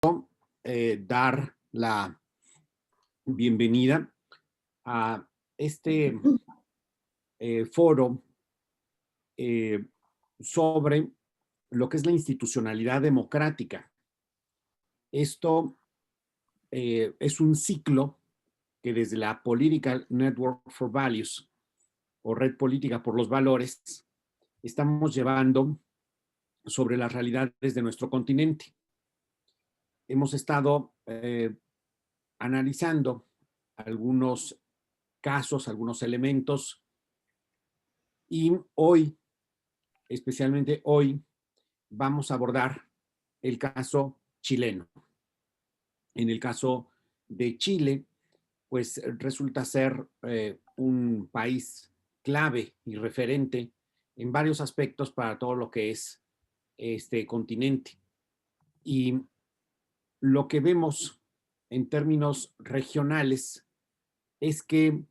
Dar la bienvenida a este foro sobre lo que es la institucionalidad democrática. Esto es un ciclo que desde la Political Network for Values o Red Política por los Valores estamos llevando sobre las realidades de nuestro continente. Hemos estado analizando algunos casos, algunos elementos, y hoy, especialmente hoy, vamos a abordar el caso chileno. En el caso de Chile, pues resulta ser un país clave y referente en varios aspectos para todo lo que es este continente. Y lo que vemos en términos regionales es que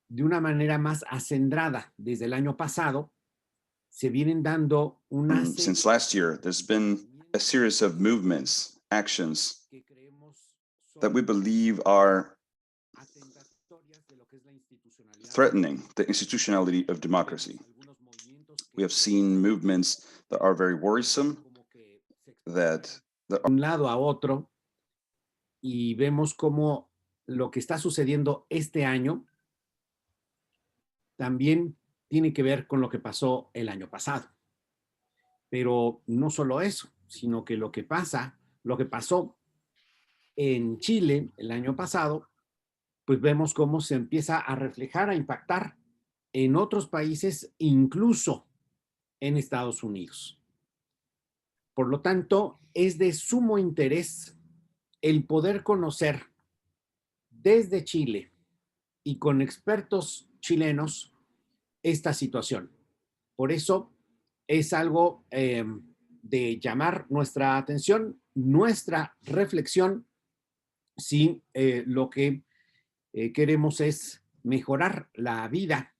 de una manera más acendrada desde el año pasado, se vienen dando una Since last year, there's been a series of movements, actions that we believe are threatening the institutionality of democracy. We have seen movements that are very worrisome, that un lado a otro, y vemos cómo lo que está sucediendo este año también tiene que ver con lo que pasó el año pasado. Pero no solo eso, sino que lo que pasó en Chile el año pasado, pues vemos cómo se empieza a reflejar, a impactar en otros países, incluso en Estados Unidos. Por lo tanto, es de sumo interés el poder conocer desde Chile y con expertos chilenos esta situación. Por eso es algo de llamar nuestra atención, nuestra reflexión, si lo que queremos es mejorar la vida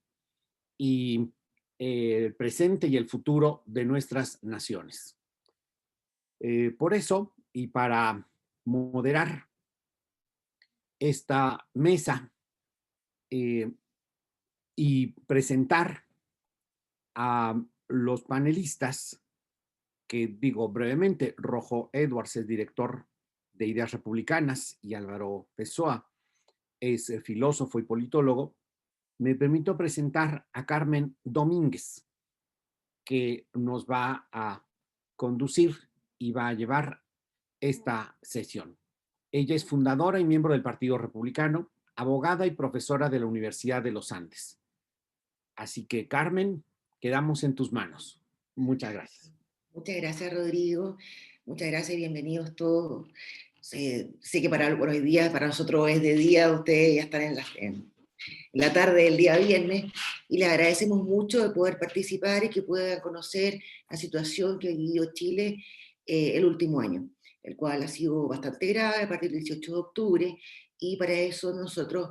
y el presente y el futuro de nuestras naciones. Por eso, y para moderar esta mesa y presentar a los panelistas, que digo brevemente, Rojo Edwards es director de Ideas Republicanas y Álvaro Pessoa es filósofo y politólogo, me permito presentar a Carmen Domínguez, que nos va a conducir y va a llevar esta sesión. Ella es fundadora y miembro del Partido Republicano, abogada y profesora de la Universidad de los Andes. Así que, Carmen, quedamos en tus manos. Muchas gracias. Muchas gracias, Rodrigo. Muchas gracias y bienvenidos todos. Sé que para hoy día, para nosotros es de día, ustedes ya están en la tarde del día viernes, y les agradecemos mucho de poder participar y que puedan conocer la situación que vivió Chile el último año, el cual ha sido bastante grave a partir del 18 de octubre, y para eso nosotros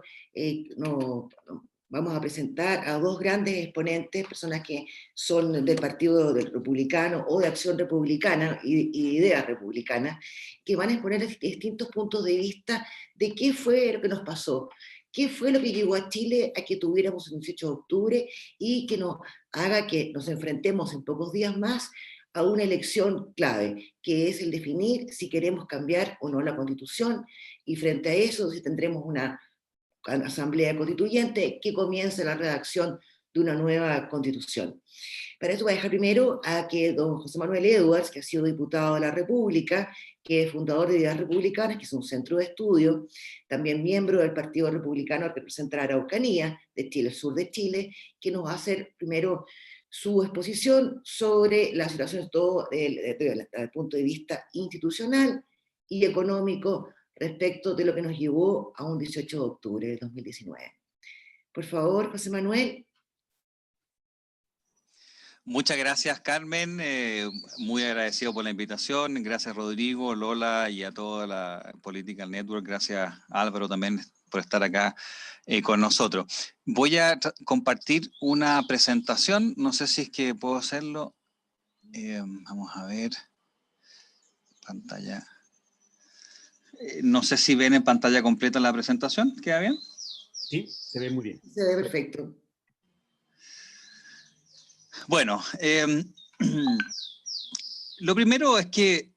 vamos a presentar a dos grandes exponentes, personas que son del Partido Republicano o de Acción Republicana y Ideas Republicanas, que van a exponer distintos puntos de vista de qué fue lo que nos pasó, qué fue lo que llevó a Chile a que tuviéramos el 18 de octubre y que nos haga que nos enfrentemos en pocos días más a una elección clave, que es el definir si queremos cambiar o no la Constitución, y frente a eso si tendremos una asamblea constituyente que comience la redacción de una nueva constitución. Para eso voy a dejar primero a que don José Manuel Edwards, que ha sido diputado de la República, que es fundador de Ideas Republicanas, que es un centro de estudio, también miembro del Partido Republicano que representa la Araucanía de Chile, el sur de Chile, que nos va a hacer primero su exposición sobre la situación todo desde el punto de vista institucional y económico respecto de lo que nos llevó a un 18 de octubre de 2019. Por favor, José Manuel. Muchas gracias, Carmen. Muy agradecido por la invitación. Gracias, Rodrigo, Lola y a toda la Political Network. Gracias, Álvaro, también por estar acá con nosotros. Voy a compartir una presentación. No sé si es que puedo hacerlo. Vamos a ver. Pantalla. No sé si ven en pantalla completa la presentación. ¿Queda bien? Sí, se ve muy bien. Se ve perfecto. Bueno, lo primero es que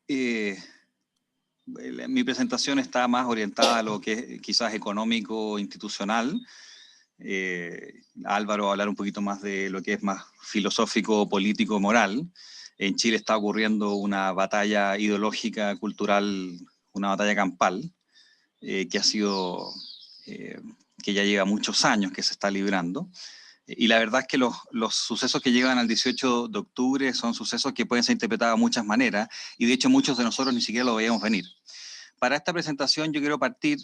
mi presentación está más orientada a lo que es quizás económico, institucional. Álvaro va a hablar un poquito más de lo que es más filosófico, político, moral. En Chile está ocurriendo una batalla ideológica, cultural, una batalla campal, que ha sido, que ya lleva muchos años que se está librando. Y la verdad es que los sucesos que llegan al 18 de octubre son sucesos que pueden ser interpretados de muchas maneras, y de hecho muchos de nosotros ni siquiera lo veíamos venir. Para esta presentación yo quiero partir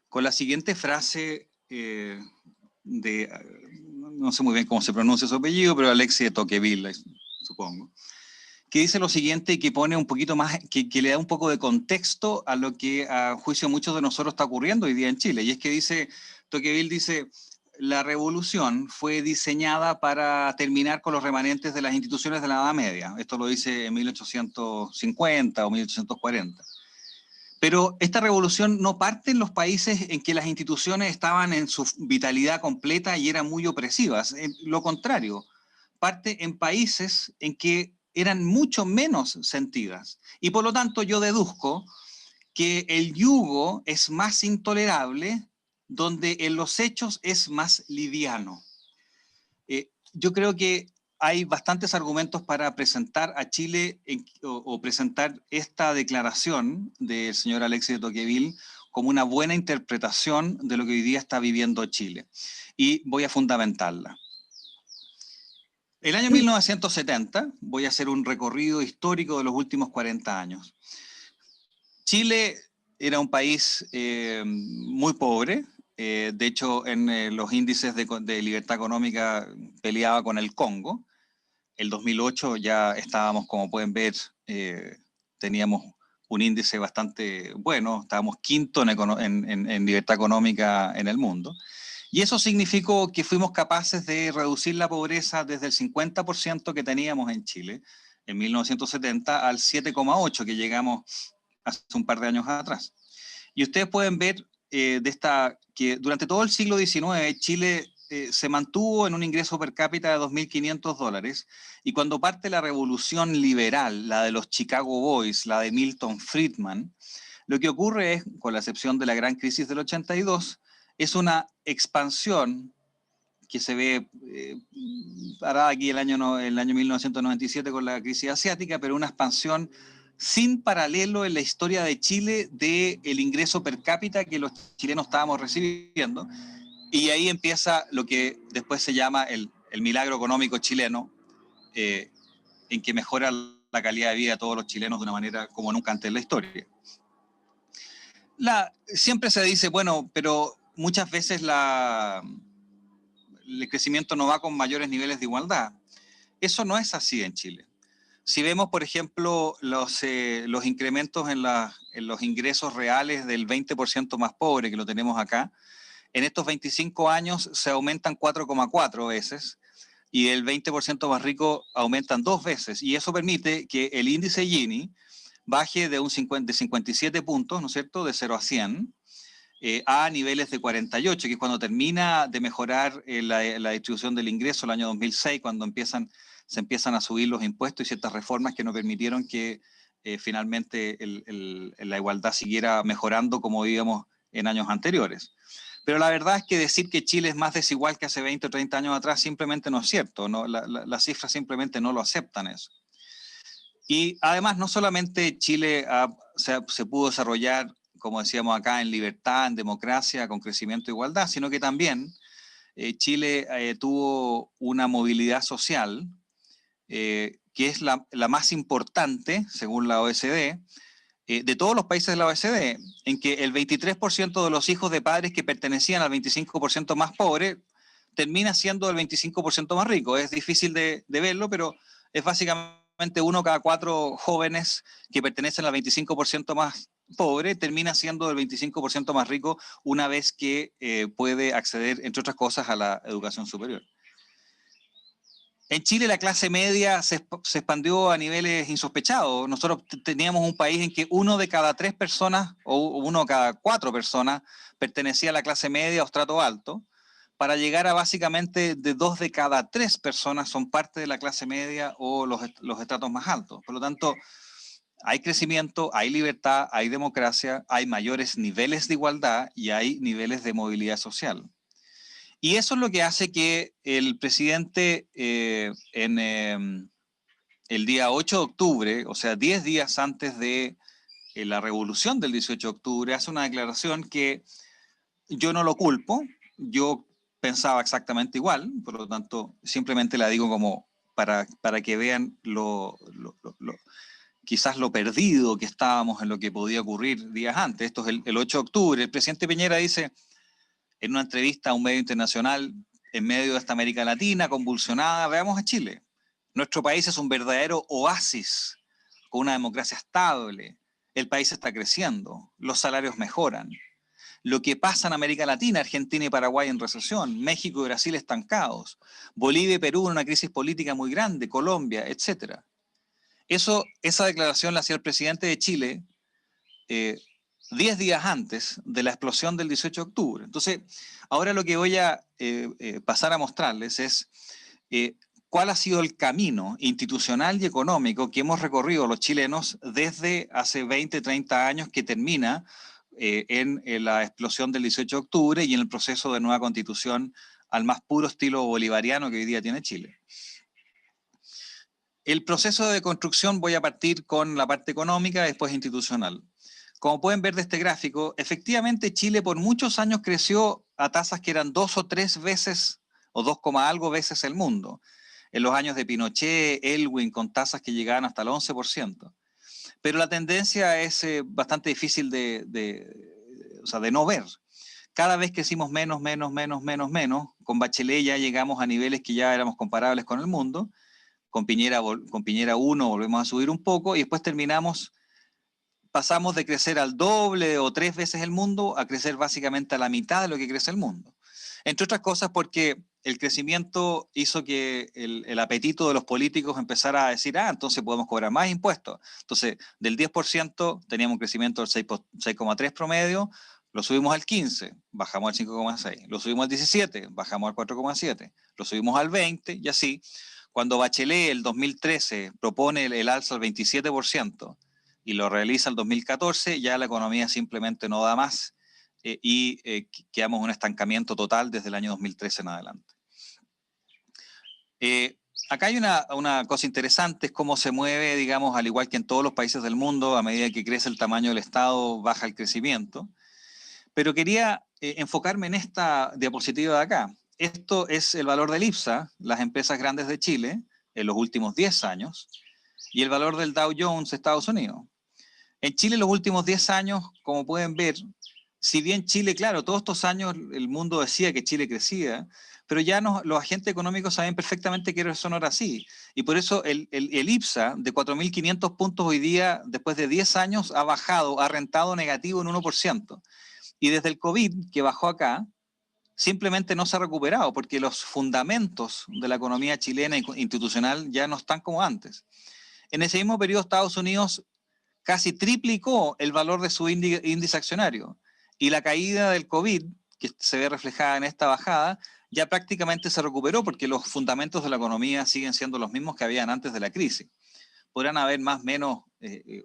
con la siguiente frase de, no sé muy bien cómo se pronuncia su apellido, pero Alexis de Tocqueville, supongo, que dice lo siguiente y que pone un poquito más, que le da un poco de contexto a lo que a juicio de muchos de nosotros está ocurriendo hoy día en Chile. Y es que dice, Tocqueville dice, la revolución fue diseñada para terminar con los remanentes de las instituciones de la Edad Media. Esto lo dice en 1850 o 1840. Pero esta revolución no parte en los países en que las instituciones estaban en su vitalidad completa y eran muy opresivas. Lo contrario, parte en países en que eran mucho menos sentidas. Y por lo tanto yo deduzco que el yugo es más intolerable donde en los hechos es más liviano. Yo creo que hay bastantes argumentos para presentar a Chile o presentar esta declaración del señor Alexis de Tocqueville como una buena interpretación de lo que hoy día está viviendo Chile. Y voy a fundamentarla. El año 1970, voy a hacer un recorrido histórico de los últimos 40 años. Chile era un país muy pobre. De hecho, en los índices de libertad económica peleaba con el Congo. El 2008 ya estábamos, como pueden ver, teníamos un índice bastante bueno, estábamos quinto en libertad económica en el mundo. Y eso significó que fuimos capaces de reducir la pobreza desde el 50% que teníamos en Chile en 1970 al 7,8% que llegamos hace un par de años atrás. Y ustedes pueden ver que durante todo el siglo XIX Chile se mantuvo en un ingreso per cápita de $2.500, y cuando parte la revolución liberal, la de los Chicago Boys, la de Milton Friedman, lo que ocurre es, con la excepción de la gran crisis del 82, es una expansión que se ve parada aquí el año 1997 con la crisis asiática, pero una expansión sin paralelo en la historia de Chile del ingreso per cápita que los chilenos estábamos recibiendo. Y ahí empieza lo que después se llama el milagro económico chileno, en que mejora la calidad de vida de todos los chilenos de una manera como nunca antes en la historia. Siempre se dice, bueno, pero muchas veces el crecimiento no va con mayores niveles de igualdad. Eso no es así en Chile. Si vemos, por ejemplo, los incrementos en los ingresos reales del 20% más pobre que lo tenemos acá, en estos 25 años se aumentan 4,4 veces, y el 20% más rico aumentan 2 veces. Y eso permite que el índice Gini baje de 57 puntos, ¿no es cierto?, de 0 a 100, a niveles de 48, que es cuando termina de mejorar la distribución del ingreso, el año 2006, cuando se empiezan a subir los impuestos y ciertas reformas que no permitieron que finalmente la igualdad siguiera mejorando como vivíamos en años anteriores. Pero la verdad es que decir que Chile es más desigual que hace 20 o 30 años atrás simplemente no es cierto, ¿no? Las cifras simplemente no lo aceptan eso. Y además no solamente Chile se pudo desarrollar, como decíamos acá, en libertad, en democracia, con crecimiento e igualdad, sino que también Chile tuvo una movilidad social que es la más importante, según la OECD, de todos los países de la OECD, en que el 23% de los hijos de padres que pertenecían al 25% más pobre termina siendo el 25% más rico. Es difícil de verlo, pero es básicamente 1 cada 4 jóvenes que pertenecen al 25% más pobre termina siendo el 25% más rico una vez que puede acceder, entre otras cosas, a la educación superior. En Chile la clase media se expandió a niveles insospechados. Nosotros teníamos un país en que 1 de cada 3 personas o 1 de cada 4 personas pertenecía a la clase media o estrato alto, para llegar a básicamente de 2 de cada 3 personas son parte de la clase media o los estratos más altos. Por lo tanto, hay crecimiento, hay libertad, hay democracia, hay mayores niveles de igualdad y hay niveles de movilidad social. Y eso es lo que hace que el presidente el día 8 de octubre, o sea, 10 días antes de la revolución del 18 de octubre, hace una declaración que yo no lo culpo, yo pensaba exactamente igual, por lo tanto, simplemente la digo como para que vean quizás lo perdido que estábamos en lo que podía ocurrir días antes. Esto es el 8 de octubre. El presidente Piñera dice en una entrevista a un medio internacional, en medio de esta América Latina convulsionada, veamos a Chile. Nuestro país es un verdadero oasis, con una democracia estable. El país está creciendo, los salarios mejoran. Lo que pasa en América Latina, Argentina y Paraguay en recesión, México y Brasil estancados, Bolivia y Perú en una crisis política muy grande, Colombia, etc. Esa declaración la hacía el presidente de Chile 10 días antes de la explosión del 18 de octubre. Entonces, ahora lo que voy a pasar a mostrarles es cuál ha sido el camino institucional y económico que hemos recorrido los chilenos desde hace 20, 30 años, que termina en la explosión del 18 de octubre y en el proceso de nueva constitución al más puro estilo bolivariano que hoy día tiene Chile. El proceso de construcción, voy a partir con la parte económica, después institucional. Como pueden ver de este gráfico, efectivamente Chile por muchos años creció a tasas que eran 2 o 3 veces, o 2, algo veces el mundo. En los años de Pinochet, Elwin, con tasas que llegaban hasta el 11%. Pero la tendencia es bastante difícil de no ver. Cada vez crecimos menos. Con Bachelet ya llegamos a niveles que ya éramos comparables con el mundo. Con Piñera 1 volvemos a subir un poco y después pasamos de crecer al doble o 3 veces el mundo a crecer básicamente a la mitad de lo que crece el mundo. Entre otras cosas porque el crecimiento hizo que el apetito de los políticos empezara a decir, entonces podemos cobrar más impuestos. Entonces, del 10% teníamos un crecimiento del 6,3 promedio, lo subimos al 15, bajamos al 5,6. Lo subimos al 17, bajamos al 4,7. Lo subimos al 20 y así. Cuando Bachelet el 2013 propone el alza al 27% y lo realiza el 2014, ya la economía simplemente no da más quedamos en un estancamiento total desde el año 2013 en adelante. Acá hay una cosa interesante, es cómo se mueve, digamos, al igual que en todos los países del mundo, a medida que crece el tamaño del Estado, baja el crecimiento. Pero quería enfocarme en esta diapositiva de acá. Esto es el valor del IPSA, las empresas grandes de Chile, en los últimos 10 años, y el valor del Dow Jones de Estados Unidos. En Chile, en los últimos 10 años, como pueden ver, si bien Chile, claro, todos estos años el mundo decía que Chile crecía, pero ya los agentes económicos saben perfectamente que eso no era así. Y por eso el IPSA de 4.500 puntos hoy día, después de 10 años, ha bajado, ha rentado negativo en 1%. Y desde el COVID, que bajó acá, simplemente no se ha recuperado, porque los fundamentos de la economía chilena institucional ya no están como antes. En ese mismo periodo, Estados Unidos casi triplicó el valor de su índice accionario. Y la caída del COVID, que se ve reflejada en esta bajada, ya prácticamente se recuperó porque los fundamentos de la economía siguen siendo los mismos que habían antes de la crisis. Podrán haber más o menos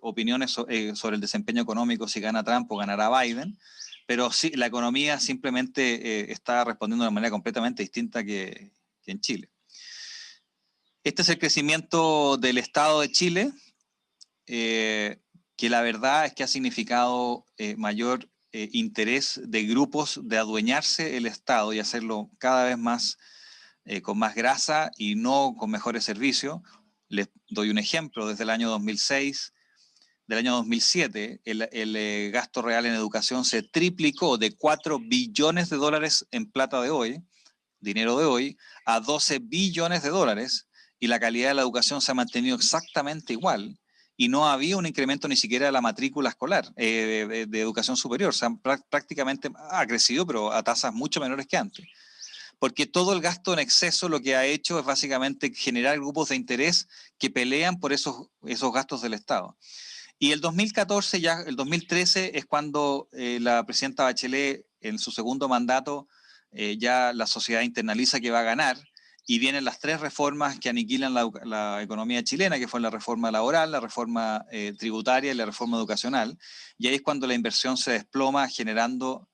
opiniones sobre el desempeño económico si gana Trump o ganará Biden, pero sí, la economía simplemente está respondiendo de manera completamente distinta que en Chile. Este es el crecimiento del Estado de Chile, que la verdad es que ha significado mayor interés de grupos de adueñarse el Estado y hacerlo cada vez más con más grasa y no con mejores servicios. Les doy un ejemplo, desde el año 2006, del año 2007, el gasto real en educación se triplicó de 4 billones de dólares en plata de hoy, dinero de hoy, a 12 billones de dólares, y la calidad de la educación se ha mantenido exactamente igual. Y no había un incremento ni siquiera de la matrícula escolar de educación superior. O sea, prácticamente ha crecido, pero a tasas mucho menores que antes. porque todo el gasto en exceso lo que ha hecho es básicamente generar grupos de interés que pelean por esos gastos del Estado. Y el 2014, ya el 2013 es cuando la presidenta Bachelet, en su segundo mandato, ya la sociedad internaliza que va a ganar, y vienen las 3 reformas que aniquilan la economía chilena, que fue la reforma laboral, la reforma tributaria y la reforma educacional, y ahí es cuando la inversión se desploma, generando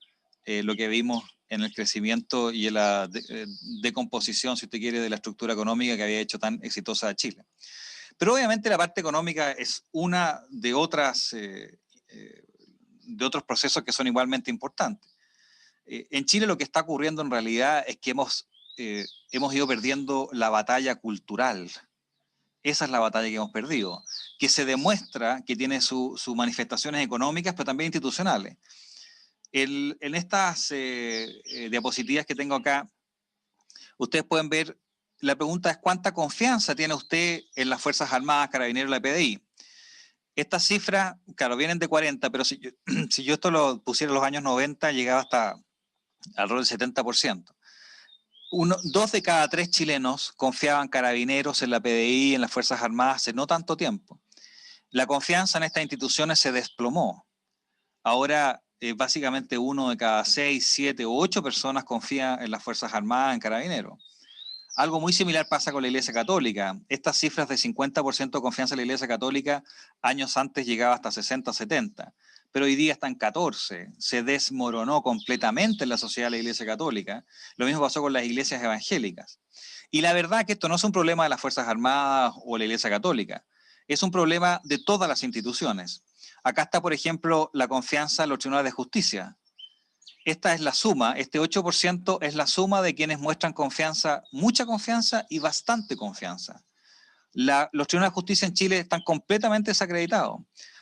lo que vimos en el crecimiento y en la decomposición, si usted quiere, de la estructura económica que había hecho tan exitosa a Chile. Pero obviamente la parte económica es una de otros procesos que son igualmente importantes. En Chile lo que está ocurriendo en realidad es que hemos ido perdiendo la batalla cultural. Esa es la batalla que hemos perdido, que se demuestra que tiene sus manifestaciones económicas, pero también institucionales. En estas diapositivas que tengo acá, ustedes pueden ver, la pregunta es ¿cuánta confianza tiene usted en las Fuerzas Armadas, Carabineros y la PDI? Estas cifras, claro, vienen de 40, pero si yo esto lo pusiera en los años 90, llegaba hasta alrededor del 70%. 2 de cada 3 chilenos confiaban en Carabineros, en la PDI, en las Fuerzas Armadas hace no tanto tiempo. La confianza en estas instituciones se desplomó. Ahora, básicamente 1 de cada 6, 7 u 8 personas confía en las Fuerzas Armadas, en Carabineros. Algo muy similar pasa con la Iglesia Católica. Estas cifras de 50% de confianza en la Iglesia Católica, años antes llegaba hasta 60, 70, pero hoy día está en 14. Se desmoronó completamente en la sociedad de la Iglesia Católica. Lo mismo pasó con las iglesias evangélicas. Y la verdad es que esto no es un problema de las Fuerzas Armadas o la Iglesia Católica. Es un problema de todas las instituciones. Acá está, por ejemplo, la confianza en los tribunales de justicia. Esta es la suma, este 8% es la suma de quienes muestran confianza, mucha confianza y bastante confianza. Los tribunales de justicia en Chile están completamente desacreditados.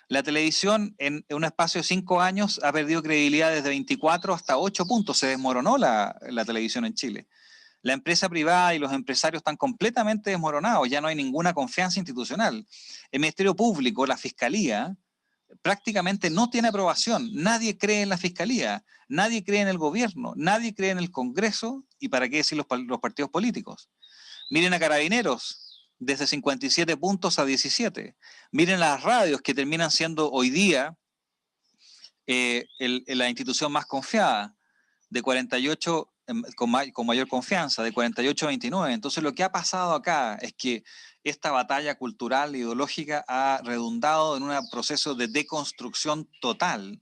La televisión en un espacio de 5 años ha perdido credibilidad desde 24 hasta 8 puntos. Se desmoronó la televisión en Chile. La empresa privada y los empresarios están completamente desmoronados. Ya no hay ninguna confianza institucional. El Ministerio Público, la Fiscalía, prácticamente no tiene aprobación. Nadie cree en la Fiscalía, nadie cree en el gobierno, nadie cree en el Congreso, y para qué decir los partidos políticos. Miren a Carabineros, desde 57 puntos a 17. Miren las radios, que terminan siendo hoy día la institución más confiada, de 48 con mayor confianza, de 48 a 29. Entonces lo que ha pasado acá es que esta batalla cultural e ideológica ha redundado en un proceso de deconstrucción total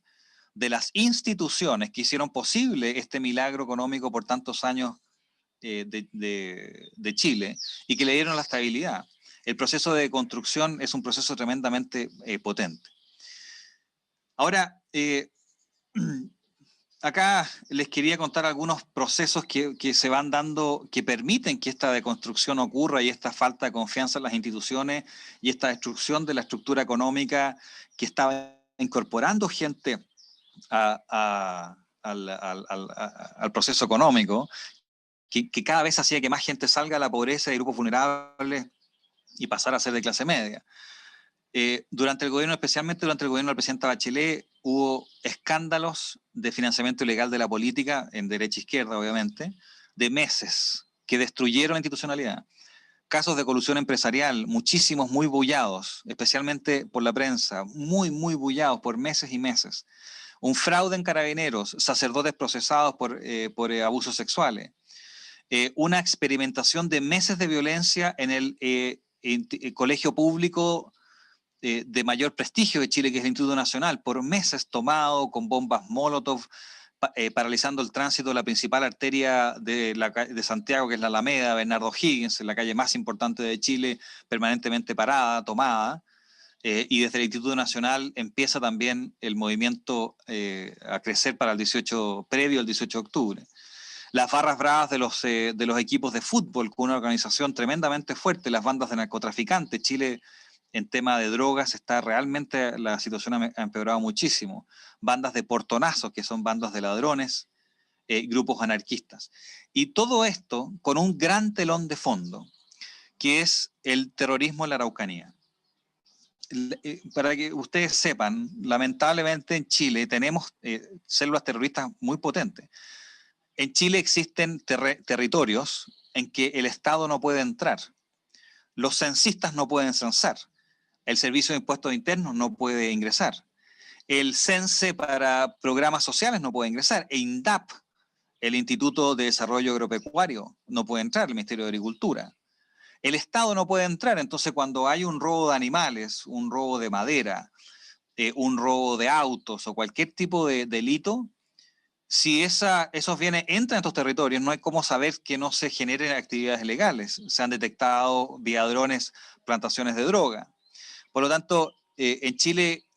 de las instituciones que hicieron posible este milagro económico por tantos años de Chile, y que le dieron la estabilidad. El proceso de construcción es un proceso tremendamente potente. Ahora, acá les quería contar algunos procesos que se van dando, que permiten que esta deconstrucción ocurra, y esta falta de confianza en las instituciones y esta destrucción de la estructura económica que estaba incorporando gente al proceso económico, que cada vez hacía que más gente salga a la pobreza y grupos vulnerables y pasara a ser de clase media. Durante el gobierno, especialmente durante el gobierno del presidente Bachelet, hubo escándalos de financiamiento ilegal de la política, en derecha e izquierda obviamente, de meses, que destruyeron la institucionalidad. Casos de colusión empresarial, muchísimos, muy bullados, especialmente por la prensa, muy, muy bullados por meses y meses. Un fraude en Carabineros, sacerdotes procesados por abusos sexuales. Una experimentación de meses de violencia en el colegio público de mayor prestigio de Chile, que es el Instituto Nacional, por meses tomado con bombas Molotov, paralizando el tránsito de la principal arteria de Santiago, que es la Alameda, Bernardo Higgins, la calle más importante de Chile, permanentemente parada, tomada. Y desde el Instituto Nacional empieza también el movimiento a crecer para el 18, previo al 18 de octubre. Las barras bravas de los equipos de fútbol, con una organización tremendamente fuerte, las bandas de narcotraficantes. Chile, en tema de drogas, realmente la situación ha empeorado muchísimo. Bandas de portonazos, que son bandas de ladrones, grupos anarquistas. Y todo esto con un gran telón de fondo, que es el terrorismo en la Araucanía. Para que ustedes sepan, lamentablemente en Chile tenemos células terroristas muy potentes. en Chile existen territorios en que el Estado no puede entrar. Los censistas no pueden censar. El Servicio de Impuestos Internos no puede ingresar. El CENSE para programas sociales no puede ingresar. E INDAP, el Instituto de Desarrollo Agropecuario, no puede entrar, el Ministerio de Agricultura. El Estado no puede entrar, entonces cuando hay un robo de animales, un robo de madera, un robo de autos o cualquier tipo de delito, si esos bienes entran a estos territorios, no hay cómo saber que no se generen actividades ilegales. Se han detectado vía drones plantaciones de droga. Por lo tanto, en Chile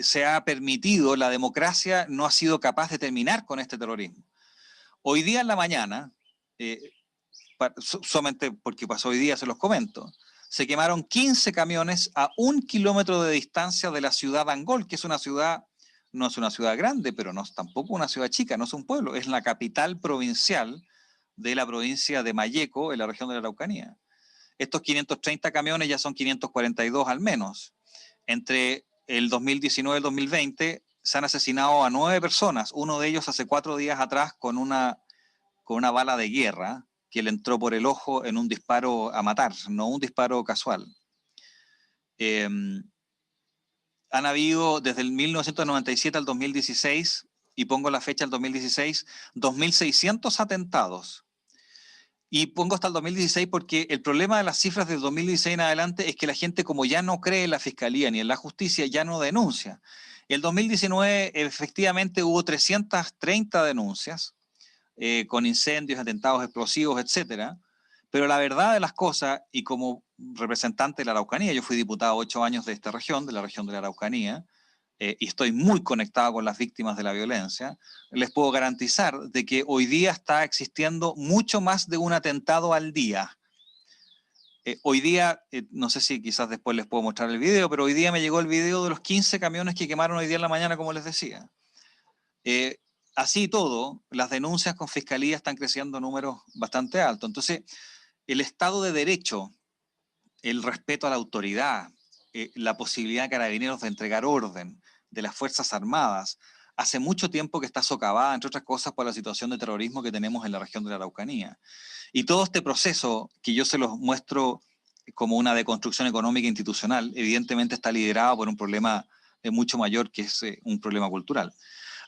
se ha permitido, la democracia no ha sido capaz de terminar con este terrorismo. Hoy día en la mañana, solamente porque pasó hoy día, se los comento, se quemaron 15 camiones a 1 kilómetro de distancia de la ciudad de Angol, que es una ciudad, no es una ciudad grande, pero no es tampoco una ciudad chica, no es un pueblo, es la capital provincial de la provincia de Malleco, en la región de la Araucanía. Estos 530 camiones ya son 542 al menos. Entre el 2019 y el 2020 se han asesinado a 9 personas, uno de ellos hace 4 días atrás con una bala de guerra que le entró por el ojo en un disparo a matar, no un disparo casual. Han habido desde el 1997 al 2016, y pongo la fecha del 2016, 2.600 atentados. Y pongo hasta el 2016 porque el problema de las cifras del 2016 en adelante es que la gente, como ya no cree en la fiscalía ni en la justicia, ya no denuncia. En el 2019 efectivamente hubo 330 denuncias con incendios, atentados explosivos, etcétera. Pero la verdad de las cosas, y como representante de la Araucanía, yo fui diputado 8 años de esta región, de la región de la Araucanía, y estoy muy conectado con las víctimas de la violencia, les puedo garantizar de que hoy día está existiendo mucho más de un atentado al día. Hoy día, no sé si quizás después les puedo mostrar el video, pero hoy día me llegó el video de los 15 camiones que quemaron hoy día en la mañana, como les decía. Así y todo, las denuncias con fiscalía están creciendo a números bastante altos. Entonces, el Estado de Derecho, el respeto a la autoridad, la posibilidad de Carabineros de entregar orden, de las Fuerzas Armadas, hace mucho tiempo que está socavada, entre otras cosas, por la situación de terrorismo que tenemos en la región de la Araucanía. Y todo este proceso, que yo se los muestro como una deconstrucción económica e institucional, evidentemente está liderado por un problema mucho mayor, que es un problema cultural.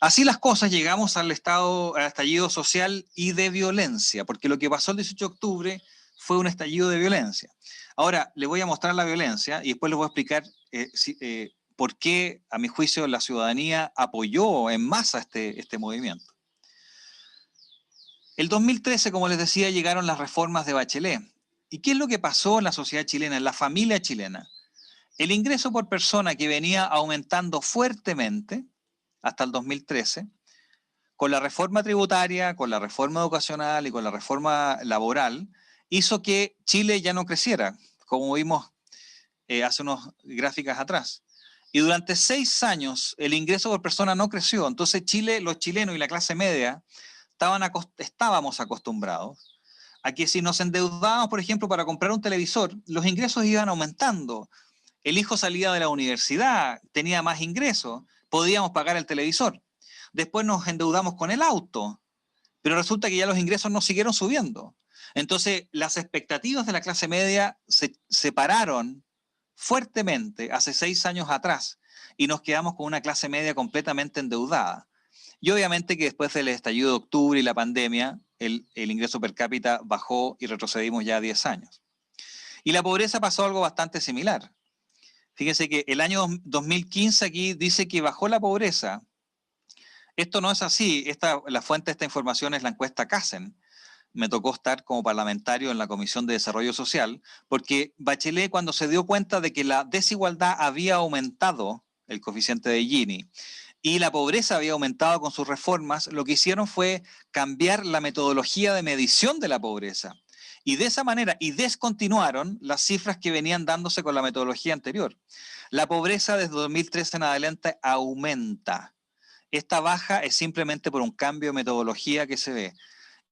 Así las cosas, llegamos al estallido social y de violencia, porque lo que pasó el 18 de octubre fue un estallido de violencia. Ahora, les voy a mostrar la violencia y después les voy a explicar por qué, a mi juicio, la ciudadanía apoyó en masa este movimiento. El 2013, como les decía, llegaron las reformas de Bachelet. ¿Y qué es lo que pasó en la sociedad chilena, en la familia chilena? El ingreso por persona, que venía aumentando fuertemente hasta el 2013, con la reforma tributaria, con la reforma educacional y con la reforma laboral, hizo que Chile ya no creciera, como vimos hace unas gráficas atrás. Y durante 6 años el ingreso por persona no creció. Entonces Chile, los chilenos y la clase media estábamos acostumbrados a que si nos endeudábamos, por ejemplo, para comprar un televisor, los ingresos iban aumentando. El hijo salía de la universidad, tenía más ingresos, podíamos pagar el televisor. Después nos endeudamos con el auto, pero resulta que ya los ingresos no siguieron subiendo. Entonces, las expectativas de la clase media se separaron fuertemente hace 6 años atrás y nos quedamos con una clase media completamente endeudada. Y obviamente que después del estallido de octubre y la pandemia, el ingreso per cápita bajó y retrocedimos ya 10 años. Y la pobreza pasó algo bastante similar. Fíjense que el año 2015 aquí dice que bajó la pobreza. Esto no es así. La fuente de esta información es la encuesta CASEN. Me tocó estar como parlamentario en la Comisión de Desarrollo Social, porque Bachelet, cuando se dio cuenta de que la desigualdad había aumentado, el coeficiente de Gini, y la pobreza había aumentado con sus reformas, lo que hicieron fue cambiar la metodología de medición de la pobreza. Y de esa manera, y descontinuaron las cifras que venían dándose con la metodología anterior. La pobreza desde 2013 en adelante aumenta. Esta baja es simplemente por un cambio de metodología que se ve.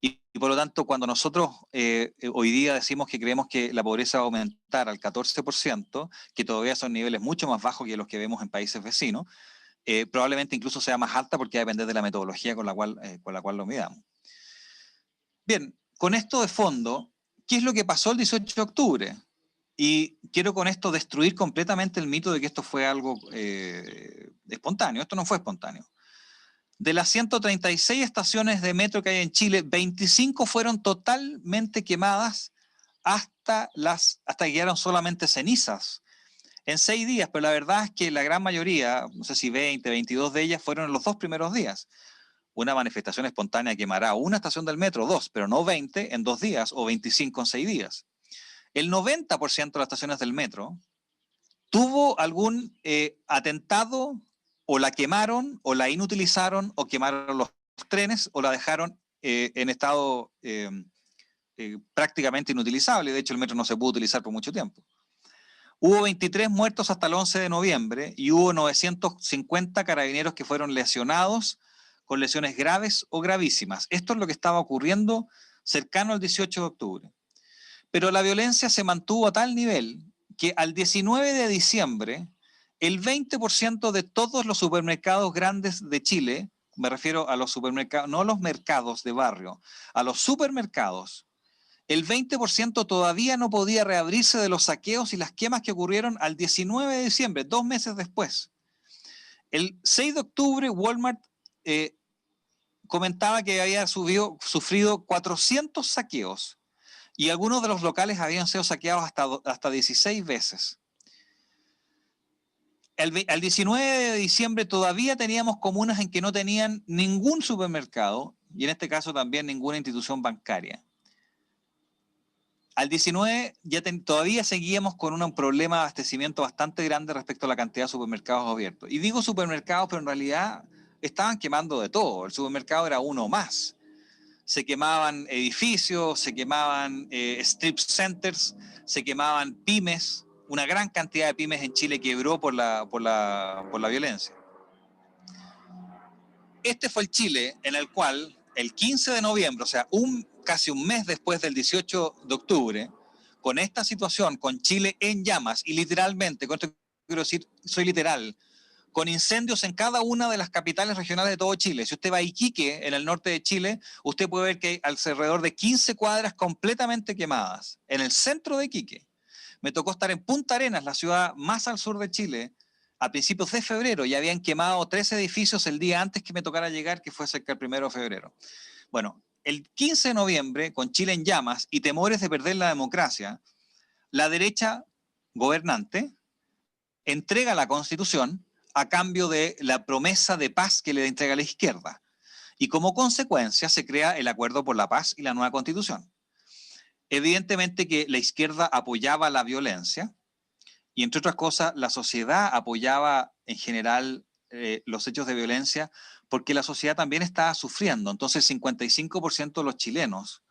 Y por lo tanto, cuando nosotros hoy día decimos que creemos que la pobreza va a aumentar al 14%, que todavía son niveles mucho más bajos que los que vemos en países vecinos, probablemente incluso sea más alta porque va a depender de la metodología con la cual lo midamos. Bien, con esto de fondo, ¿qué es lo que pasó el 18 de octubre? Y quiero con esto destruir completamente el mito de que esto fue algo espontáneo. Esto no fue espontáneo. De las 136 estaciones de metro que hay en Chile, 25 fueron totalmente quemadas hasta que quedaron solamente cenizas. En 6 días, pero la verdad es que la gran mayoría, no sé si 20, 22 de ellas, fueron en los 2 primeros días. Una manifestación espontánea quemará una estación del metro, 2, pero no 20 en 2 días o 25 en 6 días. El 90% de las estaciones del metro tuvo algún atentado, o la quemaron, o la inutilizaron, o quemaron los trenes, o la dejaron en estado prácticamente inutilizable. De hecho, el metro no se pudo utilizar por mucho tiempo. Hubo 23 muertos hasta el 11 de noviembre y hubo 950 carabineros que fueron lesionados con lesiones graves o gravísimas. Esto es lo que estaba ocurriendo cercano al 18 de octubre. Pero la violencia se mantuvo a tal nivel que al 19 de diciembre, el 20% de todos los supermercados grandes de Chile, me refiero a los supermercados, no a los mercados de barrio, a los supermercados, el 20% todavía no podía reabrirse de los saqueos y las quemas que ocurrieron al 19 de diciembre, 2 meses después. El 6 de octubre, Walmart comentaba que había sufrido 400 saqueos y algunos de los locales habían sido saqueados hasta 16 veces. Al 19 de diciembre todavía teníamos comunas en que no tenían ningún supermercado y en este caso también ninguna institución bancaria. Al 19 todavía seguíamos con un problema de abastecimiento bastante grande respecto a la cantidad de supermercados abiertos. Y digo supermercados, pero en realidad estaban quemando de todo. El supermercado era uno más. Se quemaban edificios, se quemaban strip centers, se quemaban pymes. Una gran cantidad de pymes en Chile quebró por la violencia. Este fue el Chile en el cual el 15 de noviembre, o sea, casi un mes después del 18 de octubre, con esta situación, con Chile en llamas, y literalmente, con esto quiero decir, soy literal, con incendios en cada una de las capitales regionales de todo Chile. Si usted va a Iquique, en el norte de Chile, usted puede ver que hay alrededor de 15 cuadras completamente quemadas. En el centro de Iquique. Me tocó estar en Punta Arenas, la ciudad más al sur de Chile, a principios de febrero, y habían quemado 3 edificios el día antes que me tocara llegar, que fue cerca del 1 de febrero. Bueno, el 15 de noviembre, con Chile en llamas y temores de perder la democracia, la derecha gobernante entrega la Constitución a cambio de la promesa de paz que le entrega la izquierda. Y como consecuencia se crea el Acuerdo por la Paz y la nueva Constitución. Evidentemente que la izquierda apoyaba la violencia y, entre otras cosas, la sociedad apoyaba en general los hechos de violencia porque la sociedad también estaba sufriendo. Entonces, el 55% de los chilenos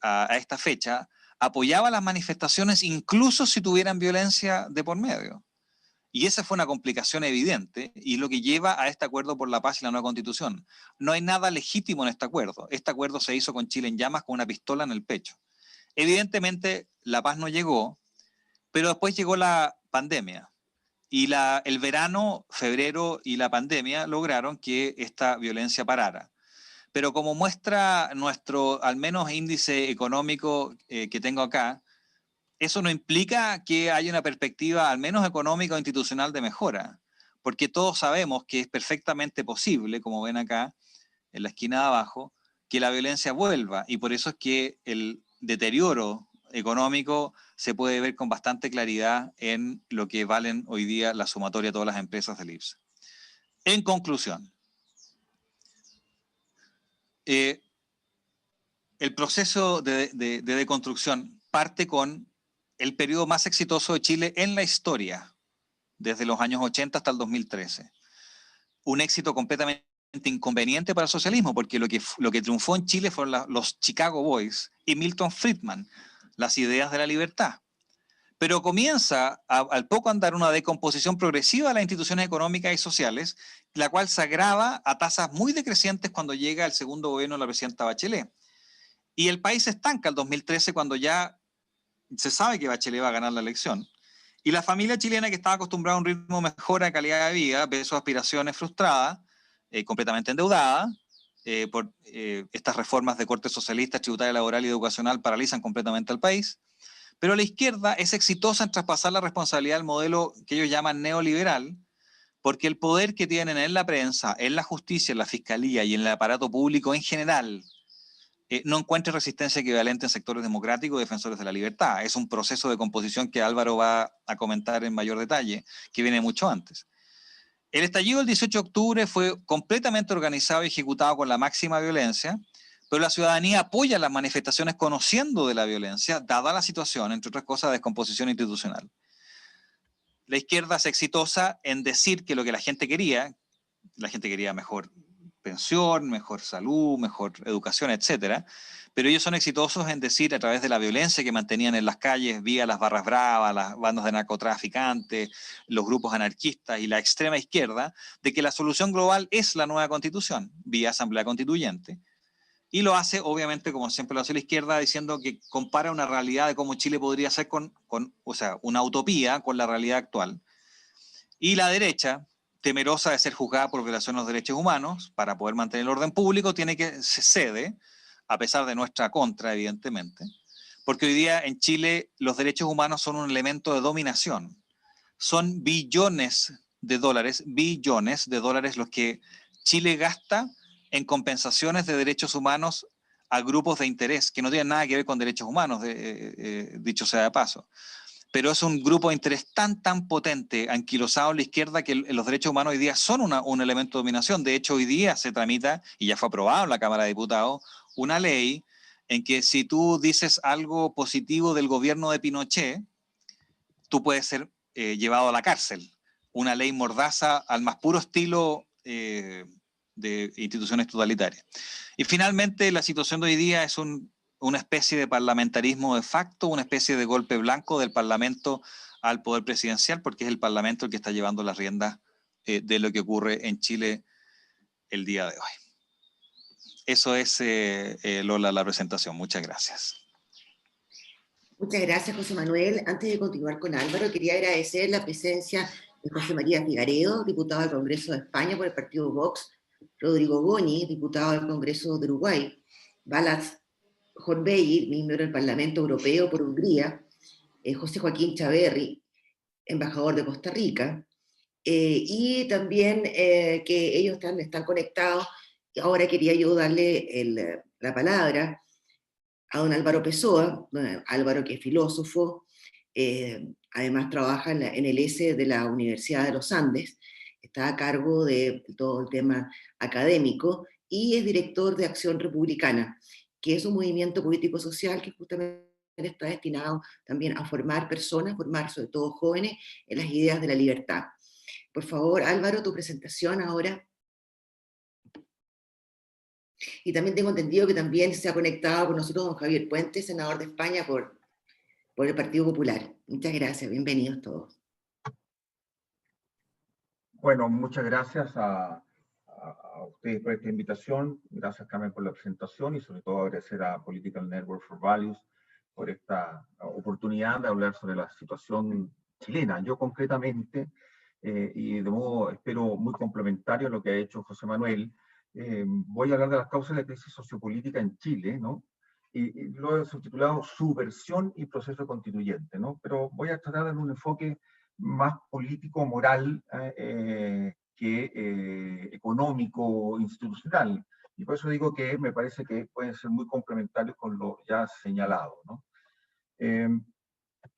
a esta fecha apoyaba las manifestaciones incluso si tuvieran violencia de por medio. Y esa fue una complicación evidente y lo que lleva a este Acuerdo por la Paz y la nueva Constitución. No hay nada legítimo en este acuerdo. Este acuerdo se hizo con Chile en llamas con una pistola en el pecho. Evidentemente, la paz no llegó, pero después llegó la pandemia. Y el verano, febrero y la pandemia lograron que esta violencia parara. Pero como muestra nuestro, al menos, índice económico que tengo acá, eso no implica que haya una perspectiva, al menos económica o institucional, de mejora. Porque todos sabemos que es perfectamente posible, como ven acá, en la esquina de abajo, que la violencia vuelva. Y por eso es que el deterioro económico se puede ver con bastante claridad en lo que valen hoy día la sumatoria de todas las empresas del IPSA. En conclusión, el proceso de deconstrucción parte con el periodo más exitoso de Chile en la historia, desde los años 80 hasta el 2013. Un éxito completamente inconveniente para el socialismo, porque lo que triunfó en Chile fueron los Chicago Boys y Milton Friedman, las ideas de la libertad. Pero comienza al poco andar una decomposición progresiva de las instituciones económicas y sociales, la cual se agrava a tasas muy decrecientes cuando llega el segundo gobierno de la presidenta Bachelet. Y el país se estanca el 2013 cuando ya se sabe que Bachelet va a ganar la elección. Y la familia chilena, que estaba acostumbrada a un ritmo mejor de calidad de vida, ve sus aspiraciones frustradas, completamente endeudada, por estas reformas de corte socialista, tributaria, laboral y educacional paralizan completamente al país. Pero la izquierda es exitosa en traspasar la responsabilidad al modelo que ellos llaman neoliberal, porque el poder que tienen en la prensa, en la justicia, en la fiscalía y en el aparato público en general, no encuentra resistencia equivalente en sectores democráticos y defensores de la libertad. Es un proceso de composición que Álvaro va a comentar en mayor detalle, que viene mucho antes. El estallido del 18 de octubre fue completamente organizado y ejecutado con la máxima violencia, pero la ciudadanía apoya las manifestaciones conociendo de la violencia, dada la situación, entre otras cosas, de descomposición institucional. La izquierda es exitosa en decir que lo que la gente quería mejor pensión, mejor salud, mejor educación, etcétera, pero ellos son exitosos en decir a través de la violencia que mantenían en las calles, vía las barras bravas, las bandas de narcotraficantes, los grupos anarquistas y la extrema izquierda, de que la solución global es la nueva constitución, vía asamblea constituyente, y lo hace obviamente como siempre lo hace la izquierda, diciendo que compara una realidad de cómo Chile podría ser o sea, una utopía con la realidad actual, y la derecha, temerosa de ser juzgada por violación de los derechos humanos, para poder mantener el orden público, se cede, a pesar de nuestra contra, evidentemente, porque hoy día en Chile los derechos humanos son un elemento de dominación. Son billones de dólares los que Chile gasta en compensaciones de derechos humanos a grupos de interés que no tienen nada que ver con derechos humanos, dicho sea de paso. Pero es un grupo de interés tan potente, anquilosado en la izquierda, que los derechos humanos hoy día son un elemento de dominación. De hecho, hoy día se tramita, y ya fue aprobado en la Cámara de Diputados, una ley en que si tú dices algo positivo del gobierno de Pinochet, tú puedes ser llevado a la cárcel. Una ley mordaza al más puro estilo de instituciones totalitarias. Y finalmente, la situación de hoy día es una especie de parlamentarismo de facto, una especie de golpe blanco del Parlamento al poder presidencial, porque es el Parlamento el que está llevando las riendas de lo que ocurre en Chile el día de hoy. Eso es, Lola, la presentación. Muchas gracias. Muchas gracias, José Manuel. Antes de continuar con Álvaro, quería agradecer la presencia de José María Figaredo, diputado del Congreso de España por el partido Vox, Rodrigo Goñi, diputado del Congreso de Uruguay, Balázs Hornbeir, miembro del Parlamento Europeo por Hungría, José Joaquín Chaverri, embajador de Costa Rica, y también que ellos están conectados. Ahora quería yo darle la palabra a don Álvaro Pessoa, Álvaro que es filósofo, además trabaja en el ESE de la Universidad de los Andes, está a cargo de todo el tema académico y es director de Acción Republicana, que es un movimiento político-social que justamente está destinado también a formar personas, formar sobre todo jóvenes en las ideas de la libertad. Por favor, Álvaro, tu presentación ahora. Y también tengo entendido que también se ha conectado con nosotros don Javier Puente, senador de España por el Partido Popular. Muchas gracias, bienvenidos todos. Bueno, muchas gracias a ustedes por esta invitación, gracias Carmen por la presentación y sobre todo agradecer a Political Network for Values por esta oportunidad de hablar sobre la situación chilena. Yo concretamente, y de modo espero muy complementario a lo que ha hecho José Manuel, voy a hablar de las causas de la crisis sociopolítica en Chile, ¿no? Y lo he subtitulado Subversión y Proceso Constituyente, ¿no? Pero voy a tratar de dar un enfoque más político-moral que económico, institucional. Y por eso digo que me parece que pueden ser muy complementarios con lo ya señalado, ¿no?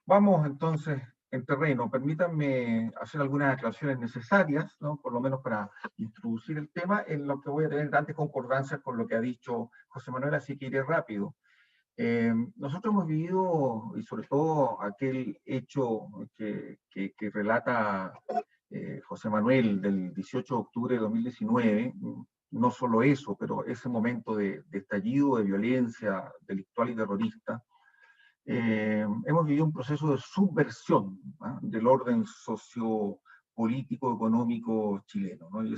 Vamos entonces en terreno. Permítanme hacer algunas aclaraciones necesarias, ¿no? Por lo menos para introducir el tema, en lo que voy a tener grandes concordancias con lo que ha dicho José Manuel, así que iré rápido. Nosotros hemos vivido, y sobre todo aquel hecho que relata José Manuel del 18 de octubre de 2019, no solo eso, pero ese momento de estallido de violencia delictual y terrorista, hemos vivido un proceso de subversión, ¿no? Del orden sociopolítico, económico chileno, ¿no? Y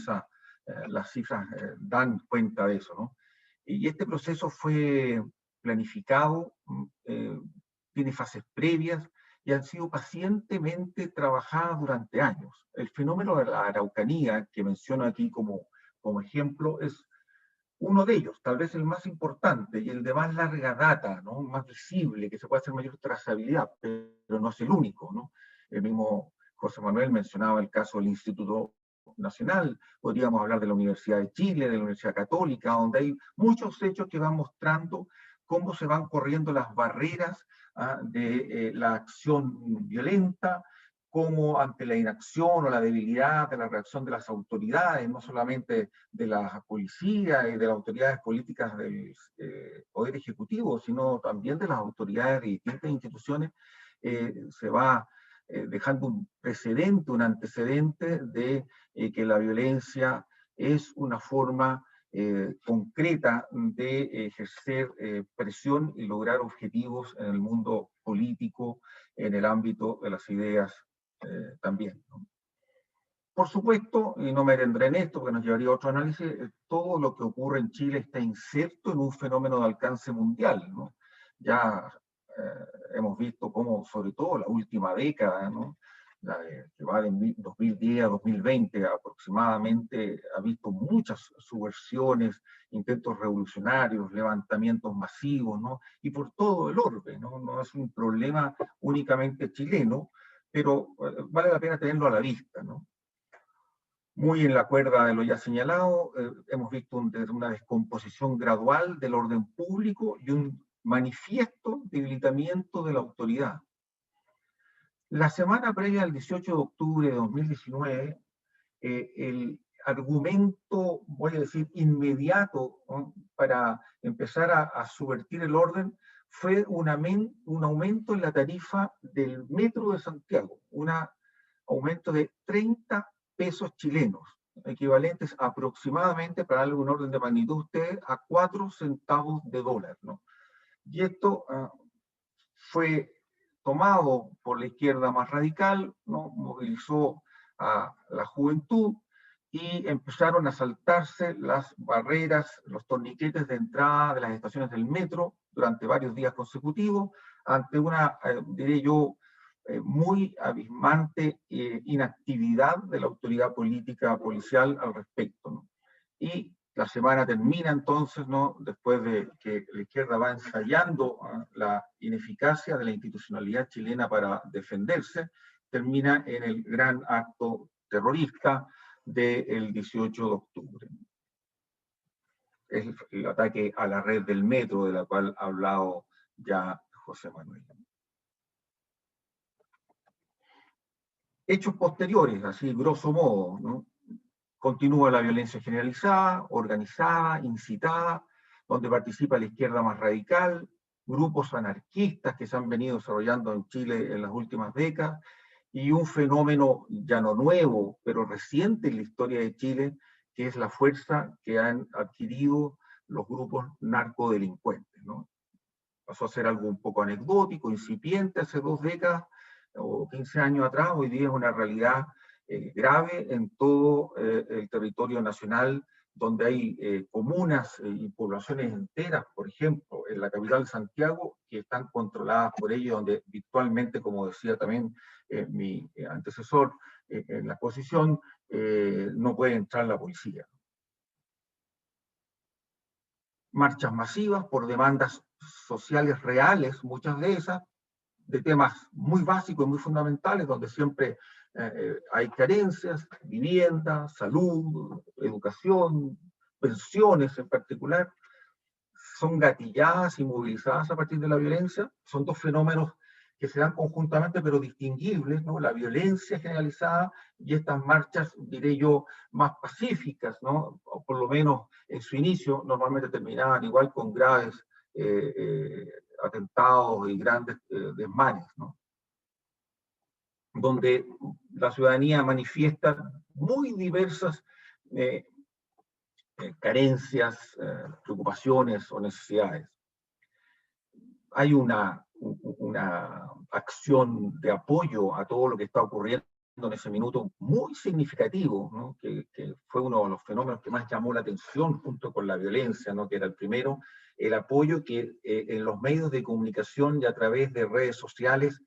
las cifras dan cuenta de eso, ¿no? Y este proceso fue planificado, tiene fases previas y han sido pacientemente trabajadas durante años. El fenómeno de la Araucanía, que menciono aquí como ejemplo, es Uno de ellos, tal vez el más importante y el de más larga data, ¿no? Más visible, que se puede hacer mayor trazabilidad, pero no es el único, ¿no? El mismo José Manuel mencionaba el caso del Instituto Nacional, podríamos hablar de la Universidad de Chile, de la Universidad Católica, donde hay muchos hechos que van mostrando cómo se van corriendo las barreras de la acción violenta, cómo ante la inacción o la debilidad de la reacción de las autoridades, no solamente de la policía y de las autoridades políticas del Poder Ejecutivo, sino también de las autoridades de distintas instituciones, se va dejando un precedente, un antecedente de que la violencia es una forma concreta de ejercer presión y lograr objetivos en el mundo político, en el ámbito de las ideas también, ¿no? Por supuesto, y no me detendré en esto porque nos llevaría a otro análisis, todo lo que ocurre en Chile está inserto en un fenómeno de alcance mundial, ¿no? Ya hemos visto cómo, sobre todo la última década, ¿no? Que va de 2010 a 2020 aproximadamente, ha visto muchas subversiones, intentos revolucionarios, levantamientos masivos, ¿no? Y por todo el orbe, ¿no? No es un problema únicamente chileno, pero vale la pena tenerlo a la vista, ¿no? Muy en la cuerda de lo ya señalado, hemos visto una descomposición gradual del orden público y un manifiesto debilitamiento de la autoridad. La semana previa al 18 de octubre de 2019, el argumento, voy a decir, inmediato, ¿no?, para empezar a subvertir el orden fue un aumento en la tarifa del metro de Santiago, un aumento de 30 pesos chilenos, equivalentes aproximadamente, para darle un orden de magnitud a ustedes, a 4 centavos de dólar, ¿no? Y esto fue tomado por la izquierda más radical, ¿no? Movilizó a la juventud y empezaron a saltarse las barreras, los torniquetes de entrada de las estaciones del metro durante varios días consecutivos, ante una, diré yo, muy abismante inactividad de la autoridad política policial al respecto, ¿no? Y la semana termina entonces, ¿no?, después de que la izquierda va ensayando la ineficacia de la institucionalidad chilena para defenderse, termina en el gran acto terrorista del 18 de octubre. Es el ataque a la red del metro, de la cual ha hablado ya José Manuel. Hechos posteriores, así grosso modo, ¿no? Continúa la violencia generalizada, organizada, incitada, donde participa la izquierda más radical, grupos anarquistas que se han venido desarrollando en Chile en las últimas décadas, y un fenómeno ya no nuevo, pero reciente en la historia de Chile, que es la fuerza que han adquirido los grupos narcodelincuentes, ¿no? Pasó a ser algo un poco anecdótico, incipiente hace 2 décadas o 15 años atrás. Hoy día es una realidad grave en todo el territorio nacional, donde hay comunas y poblaciones enteras, por ejemplo, en la capital Santiago, que están controladas por ellos, donde virtualmente, como decía también mi antecesor en la exposición, no puede entrar la policía. Marchas masivas por demandas sociales reales, muchas de esas, de temas muy básicos y muy fundamentales, donde siempre hay carencias: vivienda, salud, educación, pensiones en particular, son gatilladas y movilizadas a partir de la violencia. Son 2 fenómenos que se dan conjuntamente, pero distinguibles, ¿no? La violencia generalizada y estas marchas, diré yo, más pacíficas, ¿no? O por lo menos en su inicio, normalmente terminaban igual con graves atentados y grandes desmanes, ¿no? Donde la ciudadanía manifiesta muy diversas carencias, preocupaciones o necesidades. Hay una acción de apoyo a todo lo que está ocurriendo en ese minuto muy significativo, ¿no? que fue uno de los fenómenos que más llamó la atención junto con la violencia, ¿no? Que era el primero, el apoyo que en los medios de comunicación y a través de redes sociales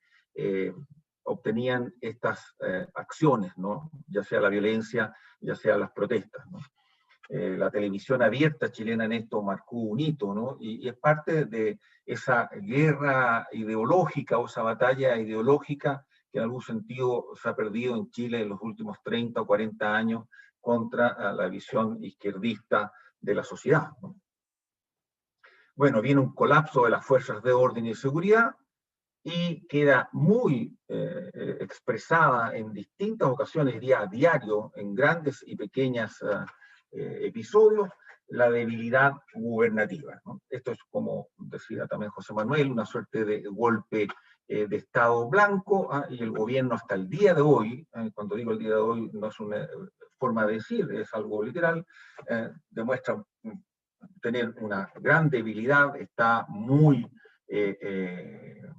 obtenían estas acciones, ¿no? Ya sea la violencia, ya sea las protestas, ¿no? La televisión abierta chilena en esto marcó un hito, ¿no? Y es parte de esa guerra ideológica o esa batalla ideológica que en algún sentido se ha perdido en Chile en los últimos 30 o 40 años contra la visión izquierdista de la sociedad, ¿no? Bueno, viene un colapso de las fuerzas de orden y seguridad y queda muy expresada en distintas ocasiones, a diario, en grandes y pequeñas episodios, la debilidad gubernativa, ¿no? Esto es, como decía también José Manuel, una suerte de golpe de Estado blanco, y el gobierno hasta el día de hoy, cuando digo el día de hoy no es una forma de decir, es algo literal, demuestra tener una gran debilidad, está muy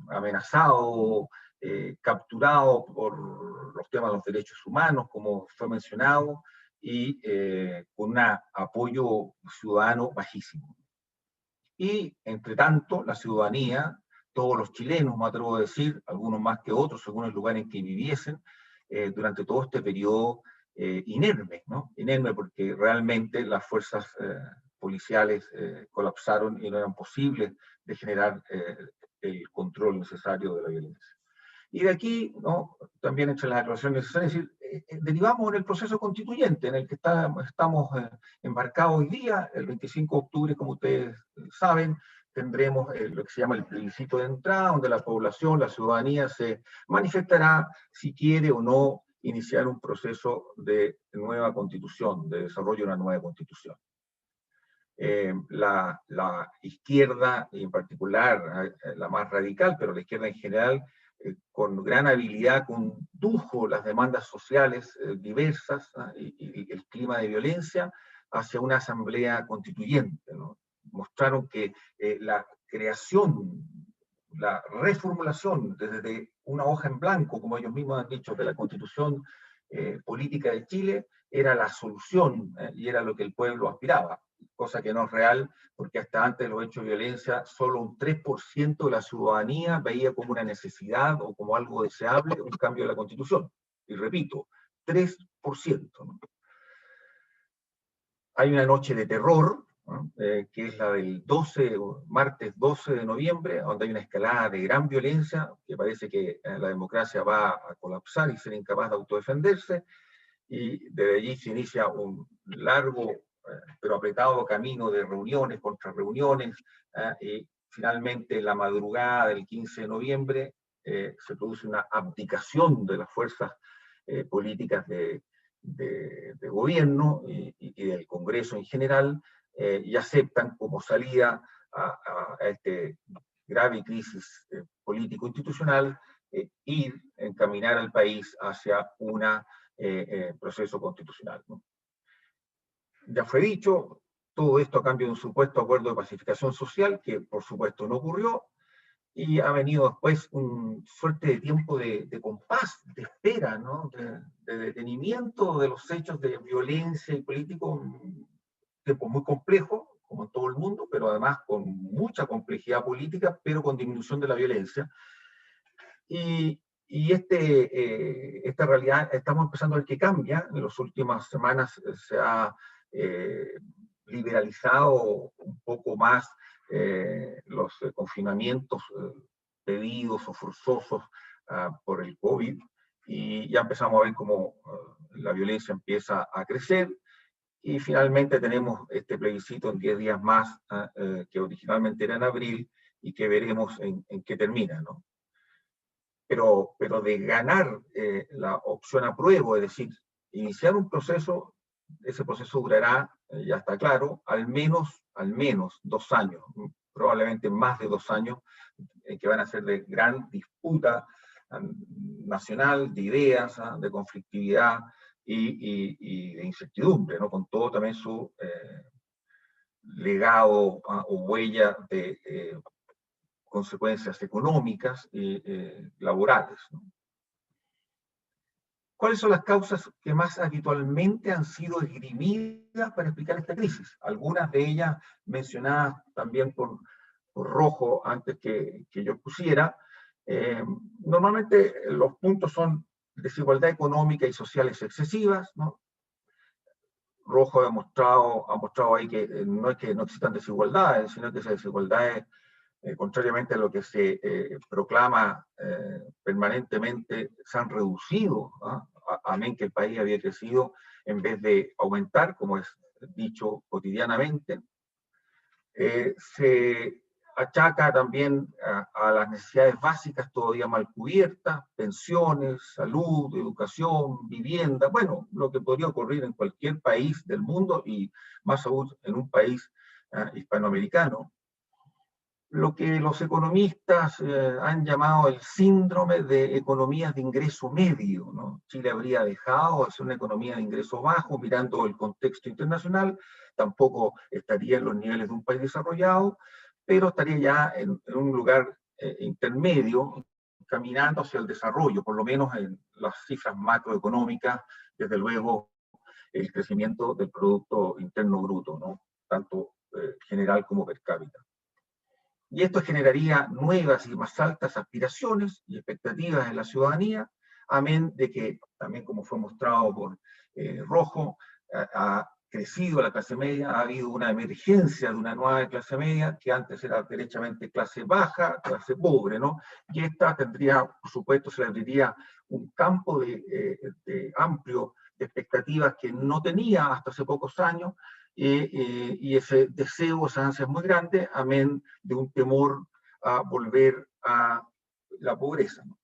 amenazado, capturado por los temas de los derechos humanos, como fue mencionado, y con un apoyo ciudadano bajísimo. Y, entre tanto, la ciudadanía, todos los chilenos, me atrevo a decir, algunos más que otros, según el lugar en que viviesen, durante todo este periodo inerme, ¿no? Inerme porque realmente las fuerzas policiales colapsaron y no eran posibles de generar el control necesario de la violencia. Y de aquí, ¿no?, también entre las declaraciones necesarias, es decir, derivamos en el proceso constituyente en el que estamos embarcados hoy día. El 25 de octubre, como ustedes saben, tendremos lo que se llama el plebiscito de entrada, donde la población, la ciudadanía se manifestará si quiere o no iniciar un proceso de nueva constitución, de desarrollo de una nueva constitución. La izquierda, y en particular la más radical, pero la izquierda en general, con gran habilidad condujo las demandas sociales diversas y el clima de violencia hacia una asamblea constituyente, ¿no? Mostraron que la creación, la reformulación desde una hoja en blanco, como ellos mismos han dicho, de la Constitución política de Chile, era la solución y era lo que el pueblo aspiraba, cosa que no es real, porque hasta antes de los hechos de violencia, solo un 3% de la ciudadanía veía como una necesidad o como algo deseable un cambio de la Constitución. Y repito, 3%, ¿no? Hay una noche de terror, ¿no?, que es la del martes 12 de noviembre, donde hay una escalada de gran violencia, que parece que la democracia va a colapsar y ser incapaz de autodefenderse, y desde allí se inicia un largo pero apretado camino de reuniones, contra reuniones, y finalmente la madrugada del 15 de noviembre se produce una abdicación de las fuerzas políticas de gobierno y del Congreso en general, y aceptan como salida a este grave crisis político-institucional ir, encaminar al país hacia un proceso constitucional, ¿no? Ya fue dicho, todo esto a cambio de un supuesto acuerdo de pacificación social, que por supuesto no ocurrió, y ha venido después un suerte de tiempo de compás, de espera, ¿no?, de detenimiento de los hechos de violencia y político, un tiempo muy complejo, como en todo el mundo, pero además con mucha complejidad política, pero con disminución de la violencia. Y esta realidad estamos empezando a ver que cambia. En las últimas semanas se ha liberalizado un poco más los confinamientos pedidos o forzosos por el COVID, y ya empezamos a ver cómo la violencia empieza a crecer, y finalmente tenemos este plebiscito en 10 días más, que originalmente era en abril, y que veremos en qué termina, ¿no? Pero de ganar la opción apruebo, es decir, iniciar un proceso, ese proceso durará, ya está claro, al menos 2 años, probablemente más de 2 años, que van a ser de gran disputa nacional, de ideas, de conflictividad y de incertidumbre, ¿no?, con todo también su legado o huella de consecuencias económicas y laborales, ¿no? ¿Cuáles son las causas que más habitualmente han sido esgrimidas para explicar esta crisis? Algunas de ellas mencionadas también por Rojo antes que yo pusiera. Normalmente los puntos son desigualdad económica y sociales excesivas, ¿no?, Rojo ha mostrado ahí que no es que no existan desigualdades, sino que esas desigualdades, contrariamente a lo que se proclama permanentemente, se han reducido, ¿no? Amén que el país había crecido en vez de aumentar, como es dicho cotidianamente. Se achaca también a las necesidades básicas todavía mal cubiertas, pensiones, salud, educación, vivienda, bueno, lo que podría ocurrir en cualquier país del mundo y más aún en un país hispanoamericano. Lo que los economistas han llamado el síndrome de economías de ingreso medio, ¿no? Chile habría dejado de ser una economía de ingreso bajo mirando el contexto internacional, tampoco estaría en los niveles de un país desarrollado, pero estaría ya en un lugar intermedio, caminando hacia el desarrollo, por lo menos en las cifras macroeconómicas, desde luego el crecimiento del Producto Interno Bruto, ¿no? Tanto general como per cápita. Y esto generaría nuevas y más altas aspiraciones y expectativas en la ciudadanía, amén de que, también como fue mostrado por Rojo, ha crecido la clase media, ha habido una emergencia de una nueva clase media que antes era derechamente clase baja, clase pobre, ¿no? Y esta tendría, por supuesto, se le abriría un campo de amplio de expectativas que no tenía hasta hace pocos años, y ese deseo, esa ansia es muy grande, amén de un temor a volver a la pobreza, ¿no?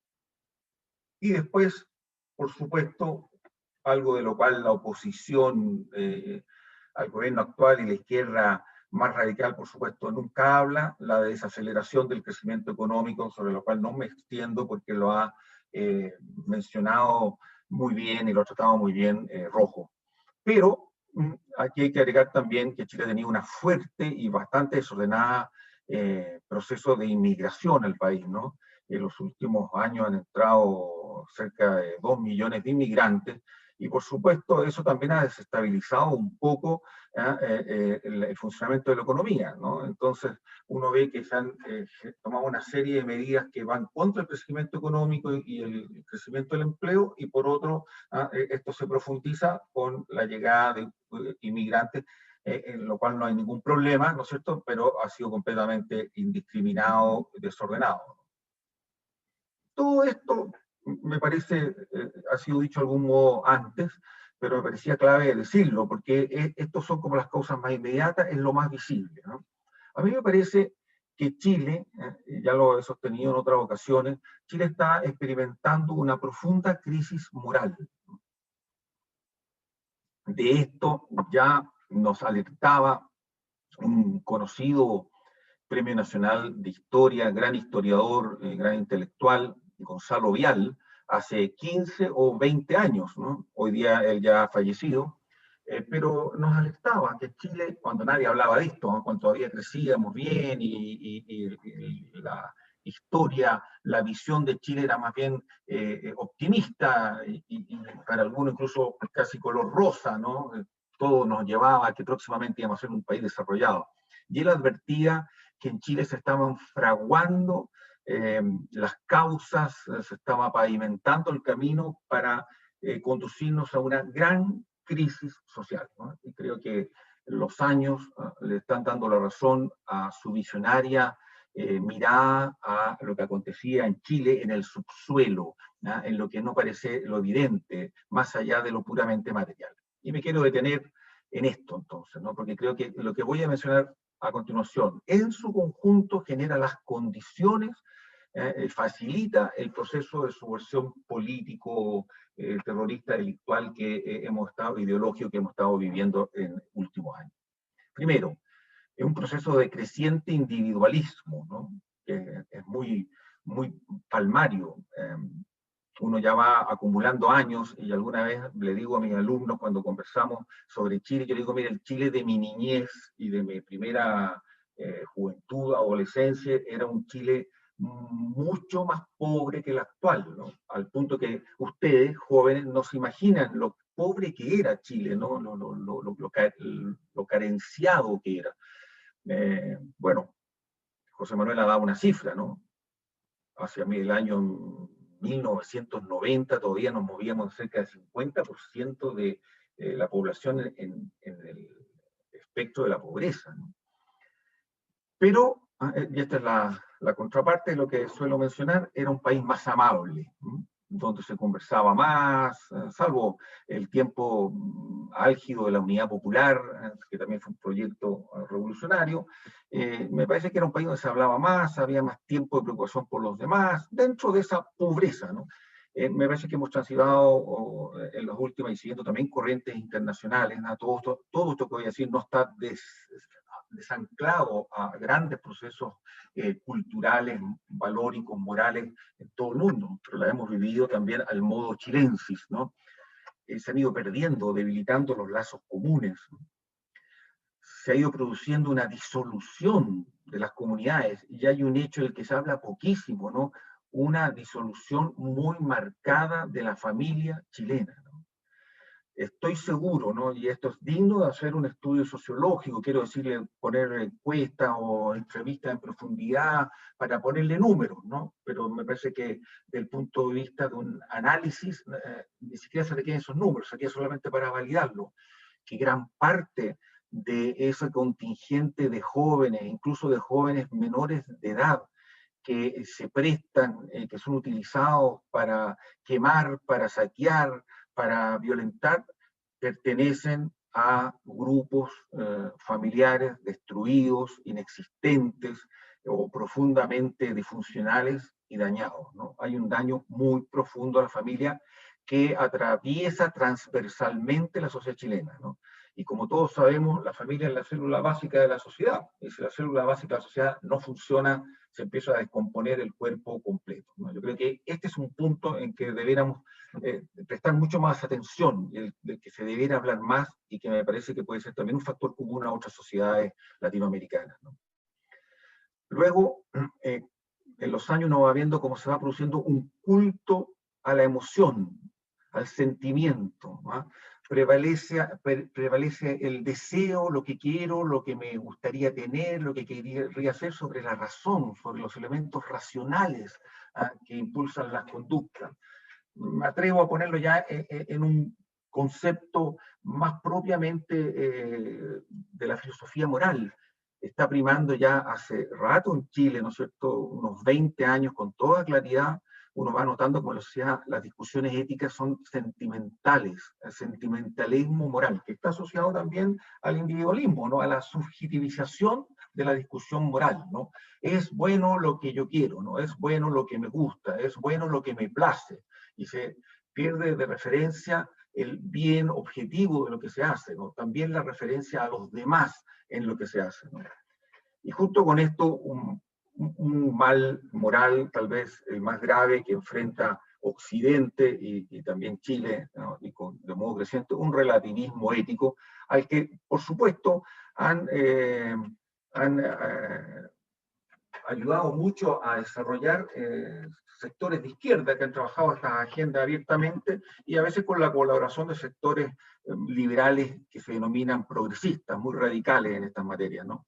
Y después, por supuesto, algo de lo cual la oposición al gobierno actual y la izquierda más radical, por supuesto, nunca habla, la desaceleración del crecimiento económico, sobre lo cual no me extiendo porque lo ha mencionado muy bien y lo ha tratado muy bien Rojo. Pero aquí hay que agregar también que Chile ha tenido una fuerte y bastante desordenada proceso de inmigración al país, ¿no? En los últimos años han entrado cerca de 2 millones de inmigrantes y por supuesto eso también ha desestabilizado un poco el funcionamiento de la economía, ¿no? Entonces uno ve que se han tomado una serie de medidas que van contra el crecimiento económico y el crecimiento del empleo, y por otro, esto se profundiza con la llegada de inmigrantes, en lo cual no hay ningún problema, ¿no es cierto?, pero ha sido completamente indiscriminado, desordenado. Todo esto me parece, ha sido dicho de algún modo antes, pero me parecía clave decirlo, porque estos son como las causas más inmediatas, es lo más visible, ¿no? A mí me parece que Chile, ya lo he sostenido en otras ocasiones, Chile está experimentando una profunda crisis moral. De esto ya nos alertaba un conocido Premio Nacional de Historia, gran historiador, gran intelectual, Gonzalo Vial, hace 15 o 20 años, ¿no? Hoy día él ya ha fallecido, pero nos alertaba que Chile, cuando nadie hablaba de esto, ¿no? Cuando todavía crecíamos bien y la historia, la visión de Chile era más bien optimista y para algunos incluso casi color rosa, ¿no? Todo nos llevaba a que próximamente íbamos a ser un país desarrollado. Y él advertía que en Chile se estaban fraguando las causas, se estaba pavimentando el camino para conducirnos a una gran crisis social, ¿no? Y creo que los años le están dando la razón a su visionaria mirada a lo que acontecía en Chile en el subsuelo, ¿no? En lo que no parece lo evidente, más allá de lo puramente material. Y me quiero detener en esto entonces, ¿no? Porque creo que lo que voy a mencionar a continuación, en su conjunto genera las condiciones, facilita el proceso de subversión político, terrorista, delictual ideológico que hemos estado viviendo en últimos años. Primero, es un proceso de creciente individualismo, ¿no? Que es muy palmario. Uno ya va acumulando años, y alguna vez le digo a mis alumnos cuando conversamos sobre Chile, yo digo, mira, el Chile de mi niñez y de mi primera juventud, adolescencia, era un Chile mucho más pobre que el actual, ¿no? Al punto que ustedes, jóvenes, no se imaginan lo pobre que era Chile, ¿no? Lo carenciado que era. Bueno, José Manuel ha dado una cifra, ¿no? Hacia el año 1990 todavía nos movíamos cerca del 50% de la población en el espectro de la pobreza, ¿no? Pero, y esta es la contraparte de lo que suelo mencionar, era un país más amable, ¿no? Donde se conversaba más, salvo el tiempo álgido de la Unidad Popular, que también fue un proyecto revolucionario. Me parece que era un país donde se hablaba más, había más tiempo de preocupación por los demás, dentro de esa pobreza, ¿no? Me parece que hemos transitado en las últimas, y siguiendo también corrientes internacionales, ¿no? Todo esto que voy a decir no está desanclado a grandes procesos culturales, valóricos, morales en todo el mundo, pero la hemos vivido también al modo chilensis, ¿no? Se han ido perdiendo, debilitando los lazos comunes, ¿no? Se ha ido produciendo una disolución de las comunidades, y hay un hecho del que se habla poquísimo, ¿no? Una disolución muy marcada de la familia chilena, ¿no? Estoy seguro, ¿no? Y esto es digno de hacer un estudio sociológico, quiero decirle, poner encuestas o entrevistas en profundidad para ponerle números, ¿no? Pero me parece que desde el punto de vista de un análisis, ni siquiera se requieren esos números, sería solamente para validarlo, que gran parte de ese contingente de jóvenes, incluso de jóvenes menores de edad, que se prestan, que son utilizados para quemar, para saquear, para violentar, pertenecen a grupos familiares destruidos, inexistentes o profundamente disfuncionales y dañados, ¿no? Hay un daño muy profundo a la familia que atraviesa transversalmente la sociedad chilena, ¿no? Y como todos sabemos, la familia es la célula básica de la sociedad, y si la célula básica de la sociedad no funciona, se empieza a descomponer el cuerpo completo, ¿no? Yo creo que este es un punto en que deberíamos prestar mucho más atención, del que se debiera hablar más, y que me parece que puede ser también un factor común a otras sociedades latinoamericanas, ¿no? Luego, en los años uno va viendo cómo se va produciendo un culto a la emoción, al sentimiento, ¿no? Prevalece el deseo, lo que quiero, lo que me gustaría tener, lo que quería hacer, sobre la razón, sobre los elementos racionales que impulsan las conductas. Me atrevo a ponerlo ya en un concepto más propiamente de la filosofía moral. Está primando ya hace rato en Chile, ¿no es cierto?, unos 20 años con toda claridad. Uno va notando como la sociedad, las discusiones éticas son sentimentales, el sentimentalismo moral, que está asociado también al individualismo, ¿no?, a la subjetivización de la discusión moral, ¿no? Es bueno lo que yo quiero, ¿no? Es bueno lo que me gusta, es bueno lo que me place, y se pierde de referencia el bien objetivo de lo que se hace, ¿no? También la referencia a los demás en lo que se hace, ¿no? Y junto con esto, un mal moral, tal vez el más grave que enfrenta Occidente y también Chile, ¿no?, y de modo creciente, un relativismo ético al que, por supuesto, han ayudado mucho a desarrollar sectores de izquierda que han trabajado esta agenda abiertamente, y a veces con la colaboración de sectores liberales que se denominan progresistas, muy radicales en estas materias, ¿no?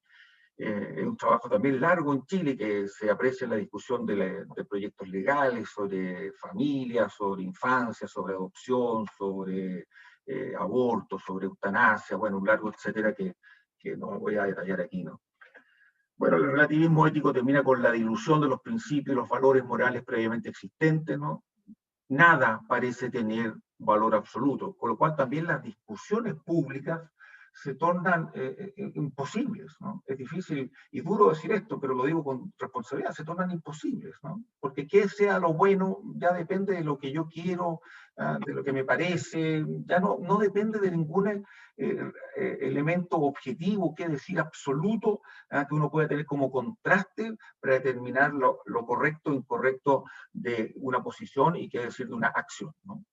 Es un trabajo también largo en Chile, que se aprecia en la discusión de proyectos legales sobre familia, sobre infancia, sobre adopción, sobre aborto, sobre eutanasia, bueno, un largo etcétera que no voy a detallar aquí, ¿no? Bueno, el relativismo ético termina con la dilución de los principios y los valores morales previamente existentes, ¿no? Nada parece tener valor absoluto, con lo cual también las discusiones públicas se tornan imposibles, ¿no? Es difícil y duro decir esto, pero lo digo con responsabilidad, se tornan imposibles, ¿no? Porque que sea lo bueno ya depende de lo que yo quiero, de lo que me parece, ya no depende de ningún elemento objetivo, que decir absoluto, que uno pueda tener como contraste para determinar lo correcto o incorrecto de una posición, y qué decir de una acción, ¿no?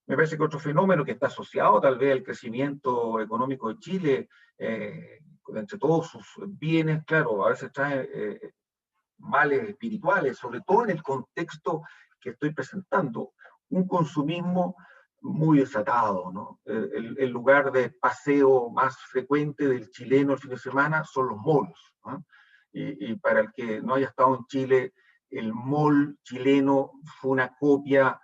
Me parece que otro fenómeno que está asociado tal vez al crecimiento económico de Chile, entre todos sus bienes, claro, a veces trae males espirituales, sobre todo en el contexto que estoy presentando, un consumismo muy desatado, ¿no? El lugar de paseo más frecuente del chileno el fin de semana son los malls, ¿no? Y para el que no haya estado en Chile, el mall chileno fue una copia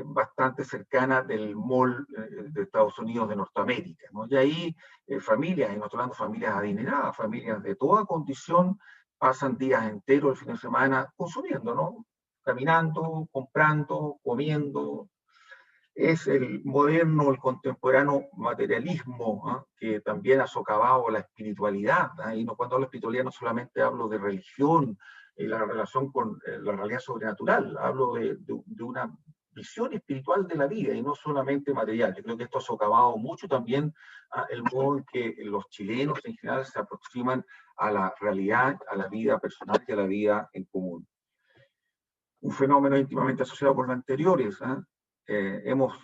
bastante cercana del mall de Estados Unidos de Norteamérica, ¿no? Y ahí familias, y no estoy hablando de familias adineradas, familias de toda condición, pasan días enteros el fin de semana consumiendo, ¿no? Caminando, comprando, comiendo. Es el moderno, el contemporáneo materialismo, ¿ah? Que también ha socavado la espiritualidad, ¿ah? Y no, cuando hablo de espiritualidad no solamente hablo de religión, la relación con la realidad sobrenatural, hablo de una visión espiritual de la vida y no solamente material. Yo creo que esto ha socavado mucho también el modo en que los chilenos en general se aproximan a la realidad, a la vida personal y a la vida en común. Un fenómeno íntimamente asociado con los anteriores. Hemos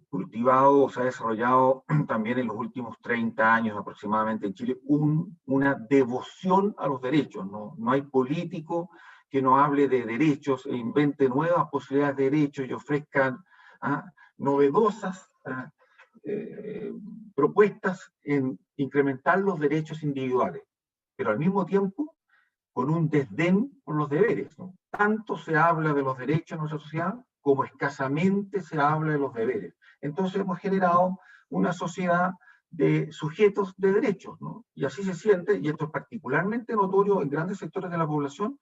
cultivado, se ha desarrollado también en los últimos 30 años aproximadamente en Chile una devoción a los derechos. No hay político que no hable de derechos e invente nuevas posibilidades de derechos y ofrezcan novedosas propuestas en incrementar los derechos individuales, pero al mismo tiempo con un desdén por los deberes, ¿no? Tanto se habla de los derechos en nuestra sociedad como escasamente se habla de los deberes. Entonces hemos generado una sociedad de sujetos de derechos, ¿no? Y así se siente, y esto es particularmente notorio en grandes sectores de la población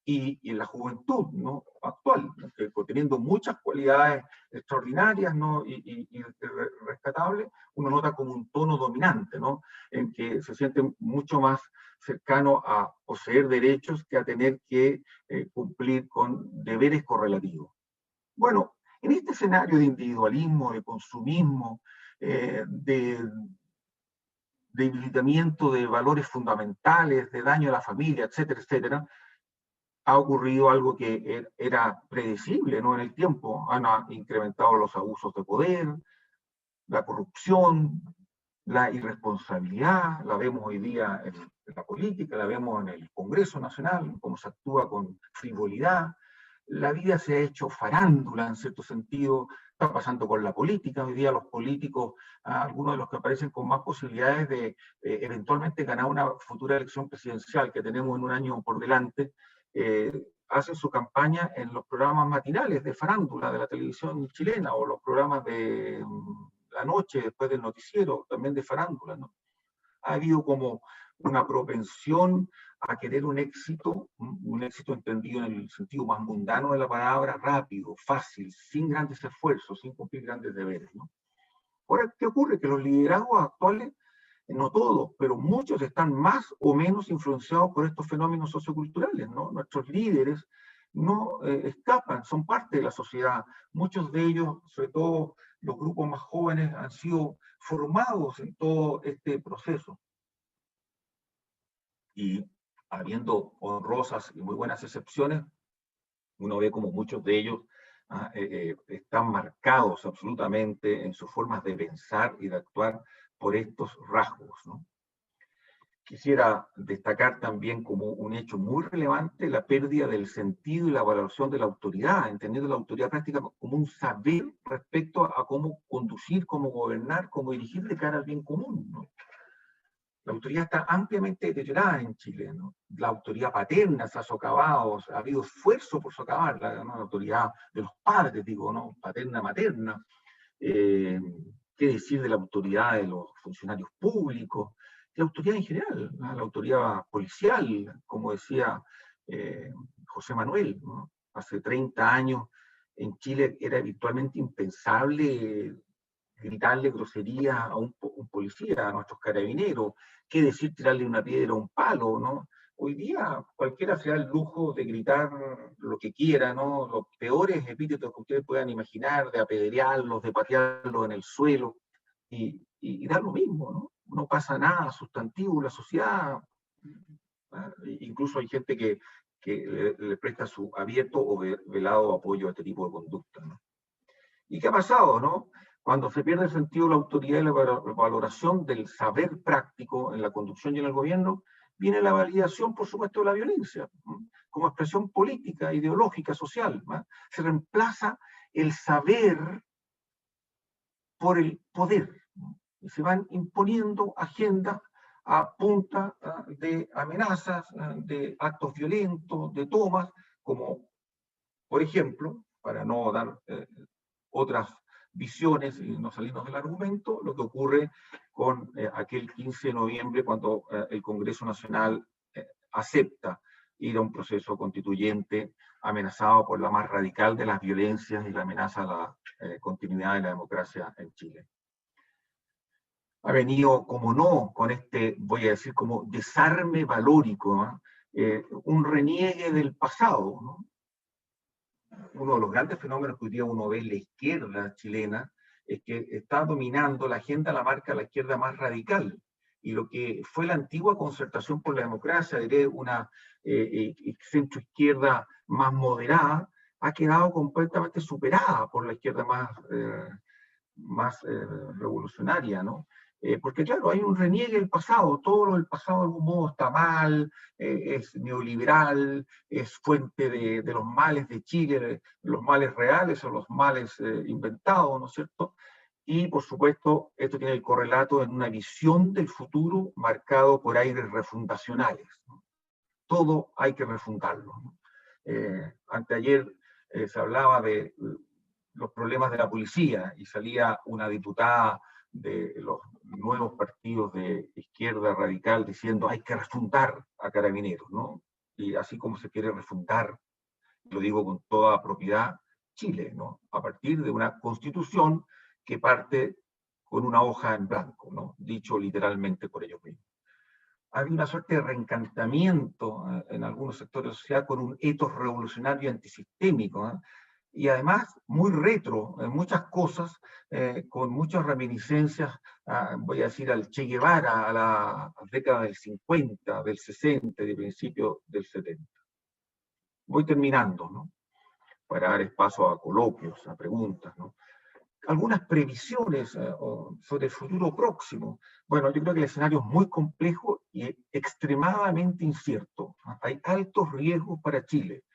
y en la juventud, ¿no? Actual, ¿no? Que teniendo muchas cualidades extraordinarias, ¿no? y rescatables, uno nota como un tono dominante, ¿no? En que se siente mucho más cercano a poseer derechos que a tener que cumplir con deberes correlativos. Bueno, en este escenario de individualismo, de consumismo, de debilitamiento de valores fundamentales, de daño a la familia, etcétera, etcétera, ha ocurrido algo que era predecible, ¿no? En el tiempo. Han incrementado los abusos de poder, la corrupción, la irresponsabilidad, la vemos hoy día en la política, la vemos en el Congreso Nacional, cómo se actúa con frivolidad. La vida se ha hecho farándula en cierto sentido, está pasando con la política. Hoy día los políticos, algunos de los que aparecen con más posibilidades de eventualmente ganar una futura elección presidencial que tenemos en un año por delante, hacen su campaña en los programas matinales de farándula de la televisión chilena o los programas de la noche después del noticiero, también de farándula, ¿no? Ha habido como una propensión a querer un éxito entendido en el sentido más mundano de la palabra, rápido, fácil, sin grandes esfuerzos, sin cumplir grandes deberes, ¿no? Ahora, ¿qué ocurre? Que los liderazgos actuales, no todos, pero muchos están más o menos influenciados por estos fenómenos socioculturales, ¿no? Nuestros líderes no escapan, son parte de la sociedad. Muchos de ellos, sobre todo los grupos más jóvenes, han sido formados en todo este proceso. Y habiendo honrosas y muy buenas excepciones, uno ve como muchos de ellos están marcados absolutamente en sus formas de pensar y de actuar por estos rasgos, ¿no? Quisiera destacar también como un hecho muy relevante la pérdida del sentido y la valoración de la autoridad, entendiendo la autoridad práctica como un saber respecto a cómo conducir, cómo gobernar, cómo dirigir de cara al bien común, ¿no? La autoridad está ampliamente deteriorada en Chile, ¿no? La autoridad paterna se ha socavado, ha habido esfuerzo por socavarla, ¿no? La autoridad de los padres, digo, ¿no? Paterna, materna. ¿Qué decir de la autoridad de los funcionarios públicos? La autoridad en general, ¿no? La autoridad policial, como decía José Manuel, ¿no? Hace 30 años en Chile era virtualmente impensable gritarle grosería a un policía, a nuestros carabineros, qué decir tirarle una piedra a un palo, ¿no? Hoy día cualquiera se da el lujo de gritar lo que quiera, ¿no? Los peores epítetos que ustedes puedan imaginar, de apedrearlos, de patearlos en el suelo, y da lo mismo, ¿no? No pasa nada sustantivo, la sociedad, incluso hay gente que le presta su abierto o velado apoyo a este tipo de conducta, ¿no? ¿Y qué ha pasado, no? Cuando se pierde el sentido de la autoridad y la valoración del saber práctico en la conducción y en el gobierno, viene la validación, por supuesto, de la violencia, ¿no? Como expresión política, ideológica, social, ¿no? Se reemplaza el saber por el poder, ¿no? Y se van imponiendo agendas a punta de amenazas, de actos violentos, de tomas, como, por ejemplo, para no dar otras visiones y no salirnos del argumento, lo que ocurre con aquel 15 de noviembre cuando el Congreso Nacional acepta ir a un proceso constituyente amenazado por la más radical de las violencias y la amenaza a la continuidad de la democracia en Chile. Ha venido, como no, con este, voy a decir, como desarme valórico, un reniegue del pasado, ¿no? Uno de los grandes fenómenos que hoy día uno ve en la izquierda chilena es que está dominando la agenda, la marca la izquierda más radical. Y lo que fue la antigua concertación por la democracia, diré una centro-izquierda más moderada, ha quedado completamente superada por la izquierda más revolucionaria, ¿no? Porque claro, hay un reniegue del pasado, todo lo del pasado de algún modo está mal, es neoliberal, es fuente de los males de Chile, de los males reales o los males inventados, ¿no es cierto? Y por supuesto, esto tiene el correlato en una visión del futuro marcado por aires refundacionales, ¿no? Todo hay que refundarlo, ¿no? Anteayer se hablaba de los problemas de la policía y salía una diputada de los nuevos partidos de izquierda radical diciendo hay que refundar a Carabineros, ¿no? Y así como se quiere refundar, lo digo con toda propiedad, Chile, ¿no? A partir de una constitución que parte con una hoja en blanco, ¿no? Dicho literalmente por ellos mismos. Había una suerte de reencantamiento en algunos sectores de la sociedad con un etos revolucionario antisistémico, ¿eh? Y además muy retro en muchas cosas, con muchas reminiscencias, voy a decir, al Che Guevara, a la década del 50, del 60, de principio del 70. Voy terminando, ¿no? Para dar espacio a coloquios, a preguntas, ¿no? Algunas previsiones sobre el futuro próximo. Bueno, yo creo que el escenario es muy complejo y extremadamente incierto. Hay altos riesgos para Chile.